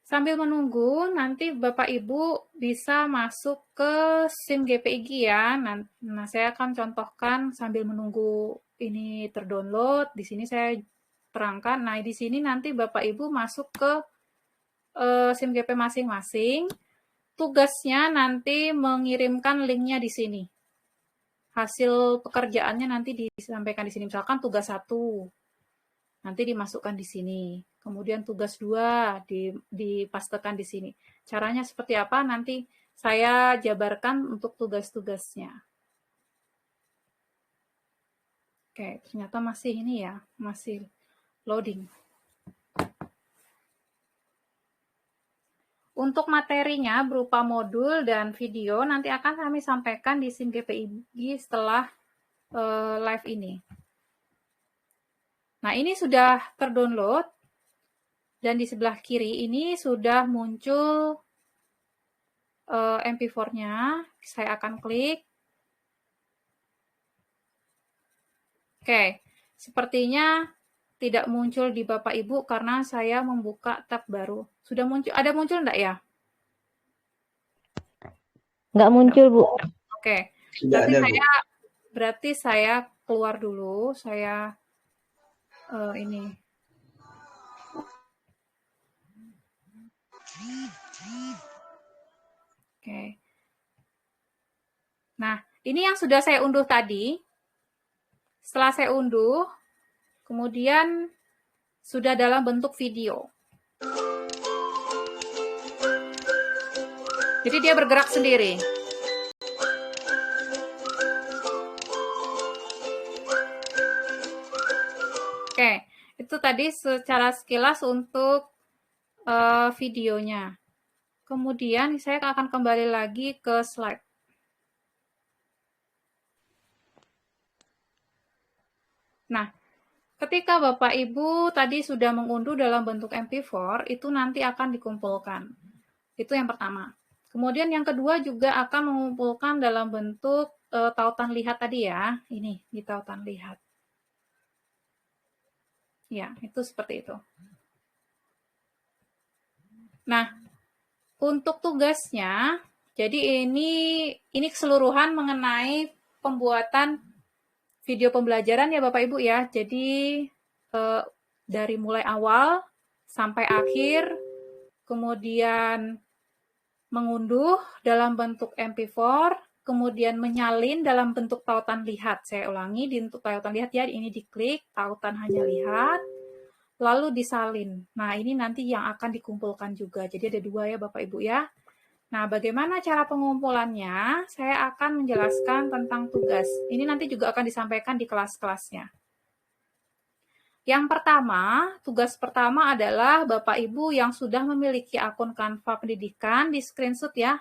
Sambil menunggu, nanti Bapak Ibu bisa masuk ke SIM GPIG ya. Nah, saya akan contohkan sambil menunggu ini terdownload. Di sini saya terangkan. Nah, di sini nanti Bapak Ibu masuk ke SIM GP masing-masing. Tugasnya nanti mengirimkan linknya di sini. Hasil pekerjaannya nanti disampaikan di sini. Misalkan tugas 1, nanti dimasukkan di sini. Kemudian tugas 2 dipastekan di sini. Caranya seperti apa? Nanti saya jabarkan untuk tugas-tugasnya. Oke, ternyata masih ini ya, masih loading. Untuk materinya berupa modul dan video nanti akan kami sampaikan di SIM GPIG setelah live ini. Nah, ini sudah terdownload. Dan di sebelah kiri ini sudah muncul MP4-nya. Saya akan klik. Oke, sepertinya tidak muncul di Bapak Ibu karena saya membuka tab baru. Sudah muncul? Ada muncul enggak ya? Nggak muncul, Bu. Oke, Tidak ada, Bu. berarti saya keluar dulu. Saya ini. Oke. Nah, ini yang sudah saya unduh tadi. Setelah saya unduh, kemudian sudah dalam bentuk video. Jadi dia bergerak sendiri. Oke, itu tadi secara sekilas untuk videonya. Kemudian saya akan kembali lagi ke slide. Nah, ketika Bapak Ibu tadi sudah mengunduh dalam bentuk MP4, itu nanti akan dikumpulkan. Itu yang pertama. Kemudian yang kedua juga akan mengumpulkan dalam bentuk tautan lihat tadi ya. Ini, di tautan lihat. Ya, itu seperti itu. Nah, untuk tugasnya, jadi ini keseluruhan mengenai pembuatan video pembelajaran ya Bapak Ibu ya. Jadi dari mulai awal sampai akhir, kemudian mengunduh dalam bentuk MP4, kemudian menyalin dalam bentuk tautan lihat. Saya ulangi, di bentuk tautan lihat ya, ini diklik, tautan hanya lihat, lalu disalin. Nah, ini nanti yang akan dikumpulkan juga. Jadi ada 2 ya Bapak Ibu ya. Nah, bagaimana cara pengumpulannya? Saya akan menjelaskan tentang tugas. Ini nanti juga akan disampaikan di kelas-kelasnya. Yang pertama, tugas pertama adalah Bapak Ibu yang sudah memiliki akun Canva Pendidikan, di screenshot ya,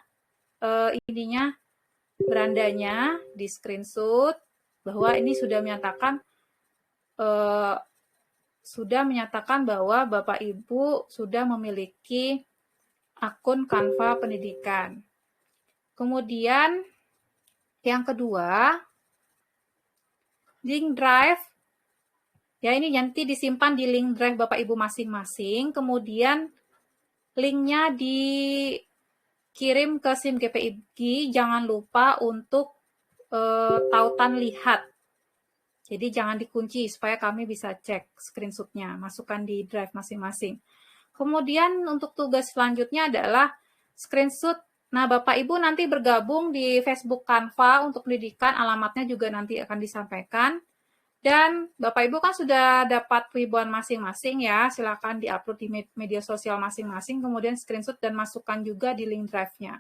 ininya, berandanya, di screenshot, bahwa ini sudah menyatakan bahwa Bapak Ibu sudah memiliki akun Canva Pendidikan. Kemudian yang kedua, link drive. Ya, ini nanti disimpan di link drive Bapak Ibu masing-masing. Kemudian linknya dikirim ke SIM GPIG. Jangan lupa untuk tautan lihat. Jadi jangan dikunci supaya kami bisa cek screenshot-nya. Masukkan di drive masing-masing. Kemudian untuk tugas selanjutnya adalah screenshot. Nah, Bapak Ibu nanti bergabung di Facebook Canva untuk pendidikan, alamatnya juga nanti akan disampaikan. Dan Bapak Ibu kan sudah dapat ribuan masing-masing ya, silakan diupload di media sosial masing-masing, kemudian screenshot dan masukkan juga di link drive-nya.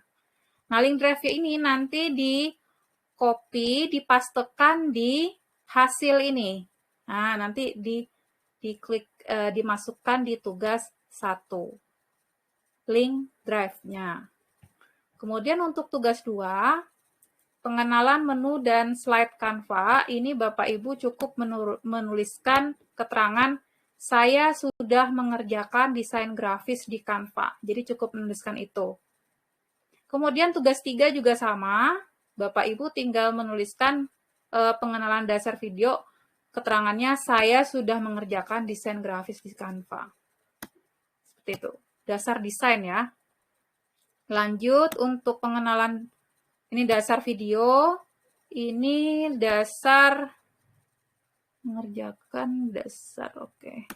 Nah, link drive-nya ini nanti di-copy, dipastekan di hasil ini. Nah, nanti diklik, dimasukkan di tugas 1. Link drive-nya. Kemudian untuk tugas 2, pengenalan menu dan slide Canva, ini Bapak Ibu cukup menuliskan keterangan saya sudah mengerjakan desain grafis di Canva. Jadi cukup menuliskan itu. Kemudian tugas 3 juga sama. Bapak Ibu tinggal menuliskan pengenalan dasar video. Keterangannya saya sudah mengerjakan desain grafis di Canva. Seperti itu. Dasar desain ya. Lanjut untuk pengenalan, ini dasar video. Ini dasar mengerjakan dasar, oke.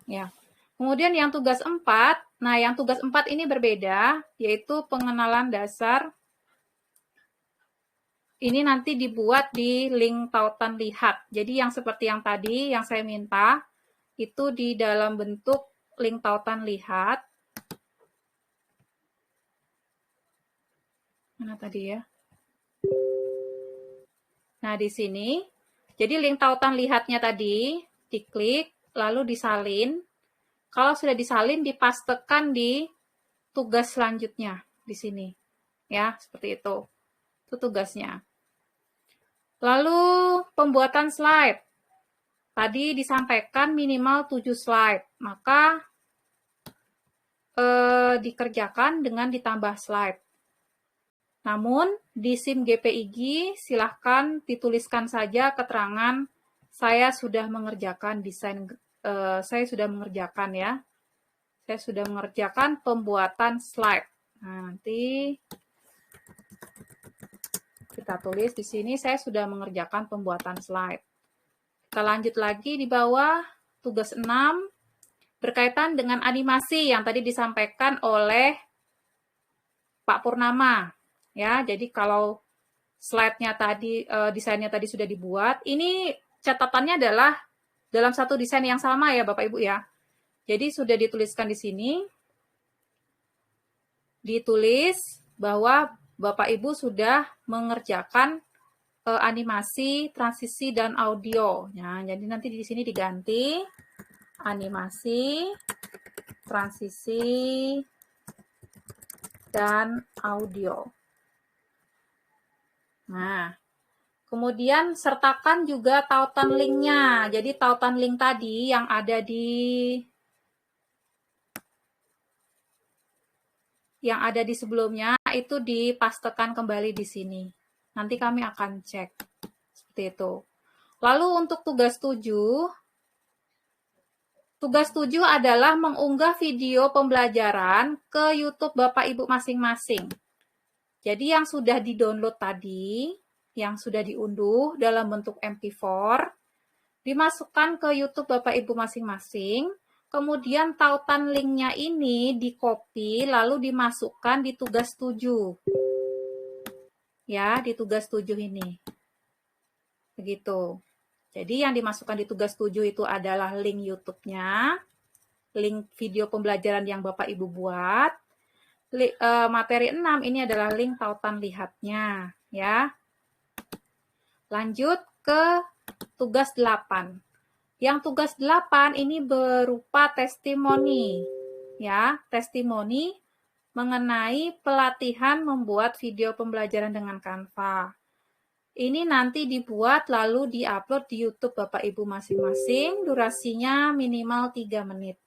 Ya. Kemudian yang tugas 4, nah yang tugas 4 ini berbeda, yaitu pengenalan dasar. Ini nanti dibuat di link tautan lihat. Jadi yang seperti yang tadi, yang saya minta, itu di dalam bentuk link tautan lihat. Mana tadi ya? Nah, di sini. Jadi link tautan lihatnya tadi, diklik, lalu disalin. Kalau sudah disalin, dipastekan di tugas selanjutnya di sini. Ya, seperti itu. Itu tugasnya. Lalu pembuatan slide. Tadi disampaikan minimal 7 slide. Maka dikerjakan dengan ditambah slide. Namun, di SIM GPIG silahkan dituliskan saja keterangan saya sudah mengerjakan desain, saya sudah mengerjakan ya. Saya sudah mengerjakan pembuatan slide. Nah, nanti kita tulis di sini saya sudah mengerjakan pembuatan slide. Kita lanjut lagi di bawah, tugas 6, berkaitan dengan animasi yang tadi disampaikan oleh Pak Purnama. Ya, jadi kalau slide-nya tadi, desainnya tadi sudah dibuat, ini catatannya adalah dalam satu desain yang sama ya Bapak Ibu ya. Jadi sudah dituliskan di sini, ditulis bahwa Bapak Ibu sudah mengerjakan animasi, transisi, dan audio. Ya, jadi nanti di sini diganti animasi, transisi, dan audio. Nah, kemudian sertakan juga tautan linknya. Jadi tautan link tadi yang ada di sebelumnya itu dipastekan kembali di sini. Nanti kami akan cek. Seperti itu. Lalu untuk tugas 7 adalah mengunggah video pembelajaran ke YouTube Bapak Ibu masing-masing. Jadi yang sudah di-download tadi, yang sudah diunduh dalam bentuk MP4, dimasukkan ke YouTube Bapak Ibu masing-masing, kemudian tautan linknya ini di-copy, lalu dimasukkan di tugas 7. Ya, di tugas 7 ini. Begitu. Jadi yang dimasukkan di tugas 7 itu adalah link YouTube-nya, link video pembelajaran yang Bapak Ibu buat. Materi 6 ini adalah link tautan lihatnya, ya. Lanjut ke tugas 8. Yang tugas 8 ini berupa testimoni, ya, testimoni mengenai pelatihan membuat video pembelajaran dengan Canva. Ini nanti dibuat lalu diupload di YouTube Bapak Ibu masing-masing, durasinya minimal 3 menit.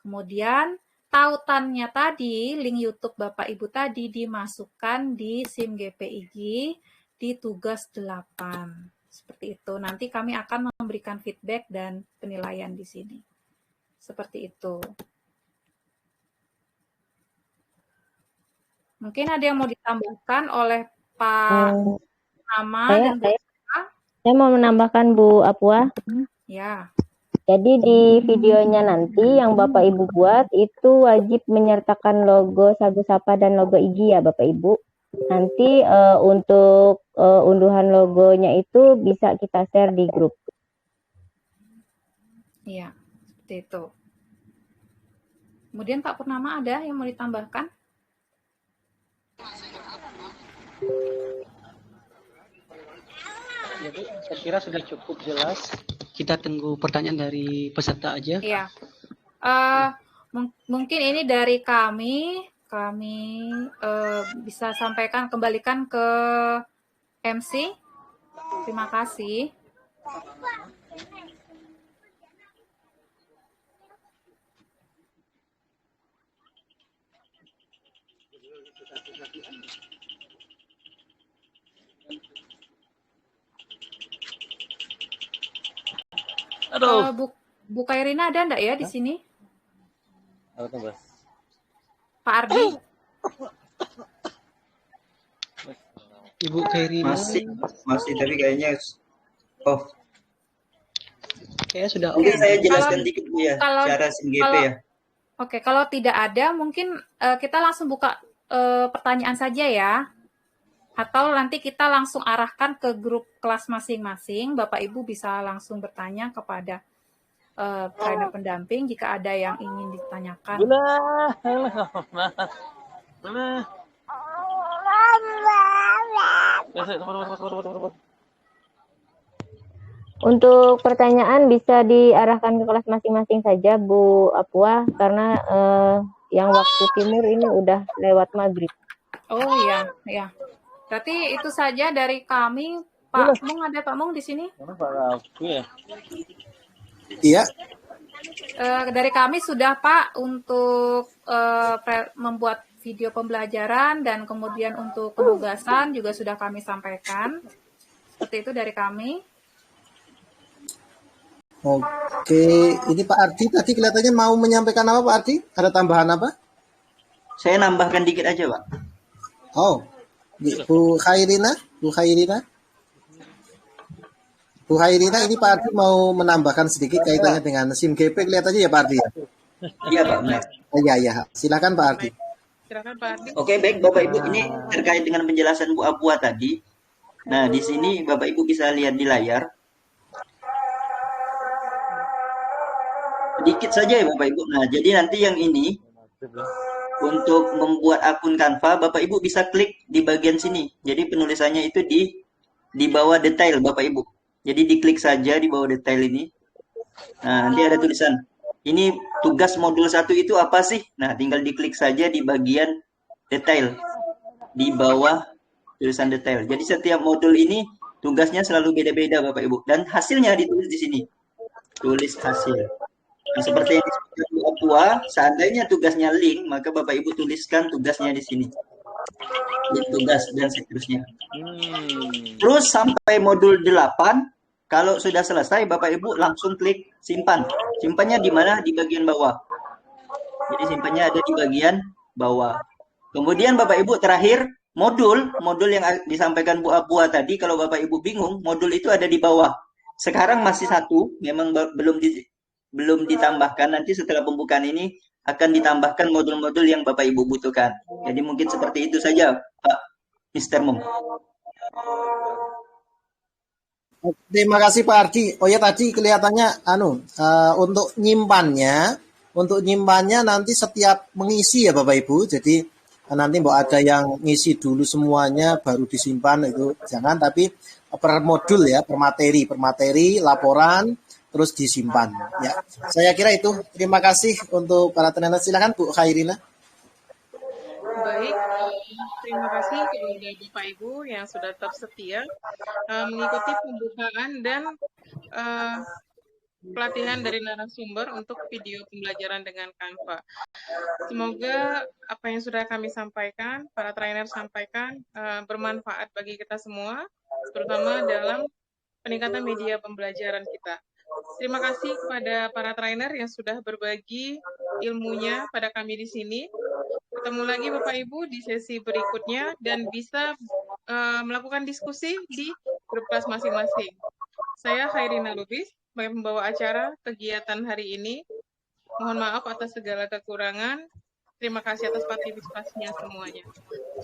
Kemudian tautannya tadi, link YouTube Bapak Ibu tadi dimasukkan di SIM GPIG di tugas 8. Seperti itu. Nanti kami akan memberikan feedback dan penilaian di sini. Seperti itu. Mungkin ada yang mau ditambahkan oleh Pak Nama dan Bu Apua? Saya mau menambahkan Bu Apua. Ya. Jadi di videonya nanti yang Bapak Ibu buat itu wajib menyertakan logo Sagu Sapa dan logo IG ya Bapak Ibu. Nanti untuk unduhan logonya itu bisa kita share di grup. Iya, seperti itu. Kemudian Pak Purnama ada yang mau ditambahkan? Jadi saya kira sudah cukup jelas kita tunggu pertanyaan dari peserta aja. Iya. Mungkin ini dari kami bisa sampaikan, kembalikan ke MC. Terima kasih. Bu Kairina ada enggak ya di sini? Pak Ardi? Ibu Kairina. Masih tapi kayaknya off. Kayaknya sudah off. Mungkin saya jelaskan dikit Bu ya, cara SIMGP ya. Oke, kalau tidak ada mungkin kita langsung buka pertanyaan saja ya. Atau nanti kita langsung arahkan ke grup kelas masing-masing. Bapak Ibu bisa langsung bertanya kepada trainer pendamping jika ada yang ingin ditanyakan. Untuk pertanyaan bisa diarahkan ke kelas masing-masing saja Bu Apua, karena yang waktu timur ini udah lewat maghrib. Oh iya, ya. Berarti itu saja dari kami. Pak Mung, ada Pak Mung di sini? Iya. Dari kami sudah Pak untuk membuat video pembelajaran dan kemudian untuk penugasan juga sudah kami sampaikan. Seperti itu dari kami. Oke, ini Pak Ardi tadi kelihatannya mau menyampaikan apa Pak Ardi? Ada tambahan apa? Saya nambahkan dikit aja Pak. Oh, Bu Khairina ini Pak Ardi mau menambahkan sedikit kaitannya dengan SIMGP kelihatannya ya Pak Ardi. Iya Pak, benar. Iya, silakan Pak Ardi. Silakan Pak Ardi. Oke, baik Bapak Ibu, ini terkait dengan penjelasan Bu Apua tadi. Nah, di sini Bapak Ibu bisa lihat di layar. Sedikit saja ya Bapak Ibu. Nah, jadi nanti yang ini untuk membuat akun Canva, Bapak Ibu bisa klik di bagian sini. Jadi penulisannya itu di bawah detail Bapak Ibu. Jadi diklik saja di bawah detail ini. Nah, nanti ada tulisan. Ini tugas modul 1 itu apa sih? Nah, tinggal diklik saja di bagian detail. Di bawah tulisan detail. Jadi setiap modul ini tugasnya selalu beda-beda Bapak Ibu. Dan hasilnya ditulis di sini. Tulis hasil. Nah, seperti yang disebutkan Bu Apua, seandainya tugasnya link, maka Bapak Ibu tuliskan tugasnya di sini. Link tugas dan seterusnya. Terus sampai modul 8, kalau sudah selesai Bapak Ibu langsung klik simpan. Simpannya di mana? Di bagian bawah. Jadi simpannya ada di bagian bawah. Kemudian Bapak Ibu terakhir modul yang disampaikan Bu Apua tadi, kalau Bapak Ibu bingung, modul itu ada di bawah. Sekarang masih satu, memang belum ditambahkan. Nanti setelah pembukaan ini akan ditambahkan modul-modul yang Bapak Ibu butuhkan. Jadi mungkin seperti itu saja Pak Mr. Mum. Terima kasih Pak Ardi. Oh ya, tadi kelihatannya untuk nyimpannya nanti setiap mengisi ya Bapak Ibu. Jadi nanti mau ada yang ngisi dulu semuanya baru disimpan, itu jangan, tapi per modul ya, per materi laporan terus disimpan ya. Saya kira itu. Terima kasih untuk para trainer. Silakan Bu Khairina. Baik, terima kasih kepada Bapak Ibu yang sudah tetap setia mengikuti pembukaan dan pelatihan dari narasumber untuk video pembelajaran dengan Canva. Semoga apa yang sudah kami sampaikan, para trainer sampaikan, bermanfaat bagi kita semua, terutama dalam peningkatan media pembelajaran kita. Terima kasih kepada para trainer yang sudah berbagi ilmunya pada kami di sini. Ketemu lagi Bapak Ibu di sesi berikutnya dan bisa melakukan diskusi di grup kelas masing-masing. Saya Khairina Lubis, sebagai pembawa acara kegiatan hari ini. Mohon maaf atas segala kekurangan. Terima kasih atas partisipasinya semuanya.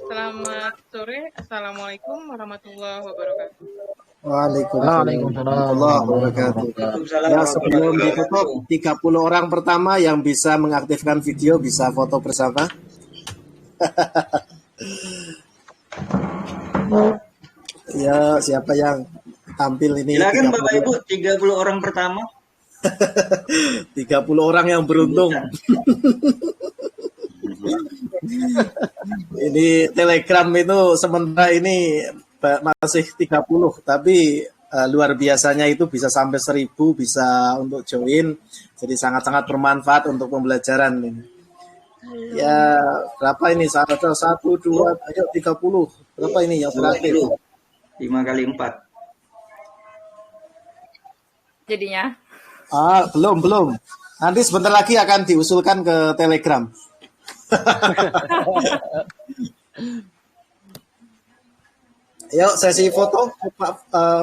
Selamat sore. Assalamualaikum warahmatullahi wabarakatuh. Waalaikumsalam warahmatullahi wabarakatuh. Ya, sebelum ditutup, 30 orang pertama yang bisa mengaktifkan video bisa foto bersama. Ya, siapa yang tampil ini Silakan 30 Bapak Ibu, 30 orang pertama. 30 orang yang beruntung. Ini Telegram itu sementara ini masih 30, tapi luar biasanya itu bisa sampai 1000 bisa untuk join. Jadi sangat-sangat bermanfaat untuk pembelajaran ini. Ya, berapa ini? 1, 2, ayo 30. Berapa ini yang terakhir? 5 kali 4. Jadinya. Belum. Nanti sebentar lagi akan diusulkan ke Telegram. Yuk, sesi foto.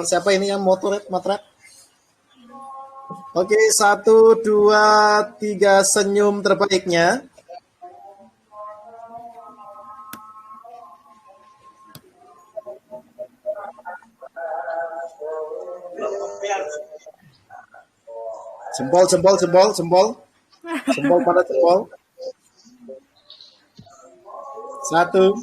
Siapa ini yang motret? Oke, 1, 2, 3 senyum terbaiknya. Jempol pada jempol. 1.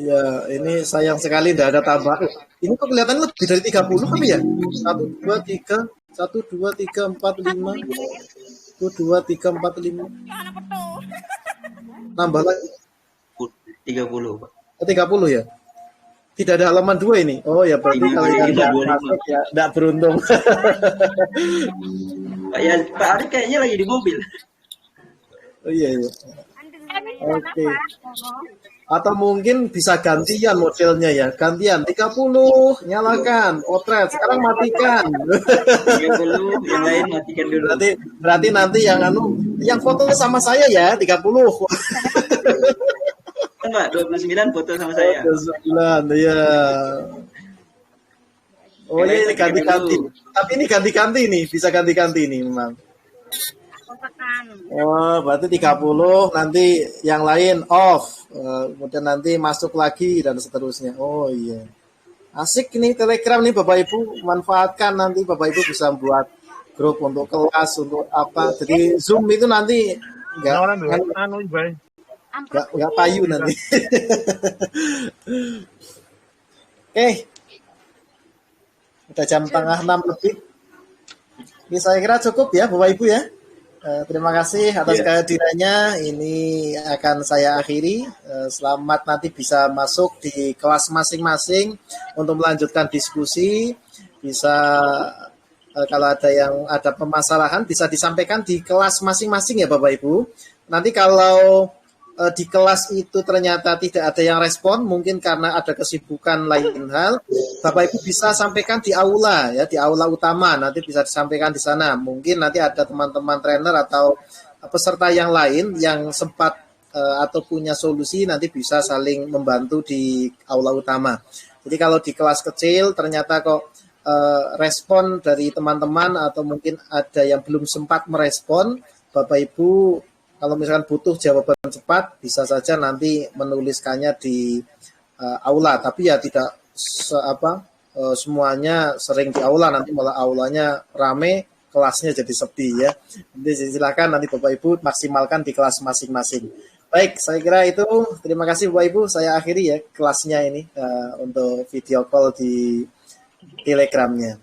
Ya, ini sayang sekali tidak ada tambah. Ini kok kelihatan lebih dari 30 kan ya? 1, 2, 3, 1, 2, 3, 4, 5. 1, 2, 3, 4, 5. Nambah lagi. 30, Pak. 30 ya? Tidak ada halaman 2 ini. Oh ya, berarti kalau yang tidak masuk ya tidak beruntung. Pak Ari kayaknya lagi di mobil. Oh iya. Oke. Atau mungkin bisa gantian modelnya ya. Gantian 30, nyalakan, potret. Sekarang matikan. 30, yang lain matikan dulu. Berarti nanti yang foto sama saya ya 30. Enggak, 29 foto sama saya. 29, ya. Oh iya, ini ganti-ganti. Tapi ini ganti-ganti nih, bisa ganti-ganti nih memang. Oh, berarti 30, nanti yang lain off. Kemudian nanti masuk lagi dan seterusnya. Oh iya. Asik nih Telegram nih Bapak Ibu, manfaatkan nanti Bapak Ibu bisa buat grup untuk kelas, untuk apa. Jadi Zoom itu nanti nggak payu nanti. Oke. Udah jam tengah 6 lebih. Ini saya kira cukup ya Bapak Ibu ya. Terima kasih atas kehadirannya. Ini akan saya akhiri. Selamat nanti bisa masuk di kelas masing-masing untuk melanjutkan diskusi. Bisa kalau ada permasalahan bisa disampaikan di kelas masing-masing ya Bapak Ibu. Nanti kalau di kelas itu ternyata tidak ada yang respon, mungkin karena ada kesibukan lain hal, Bapak Ibu bisa sampaikan di aula ya, di aula utama, nanti bisa disampaikan di sana. Mungkin nanti ada teman-teman trainer atau peserta yang lain yang sempat atau punya solusi, nanti bisa saling membantu di aula utama. Jadi kalau di kelas kecil ternyata kok respon dari teman-teman atau mungkin ada yang belum sempat merespon, Bapak Ibu kalau misalkan butuh jawaban cepat, bisa saja nanti menuliskannya di aula. Tapi ya tidak semuanya sering di aula, nanti malah aulanya rame, kelasnya jadi sepi ya. Jadi silakan nanti Bapak Ibu maksimalkan di kelas masing-masing. Baik, saya kira itu. Terima kasih Bapak Ibu. Saya akhiri ya kelasnya ini untuk video call di Telegramnya.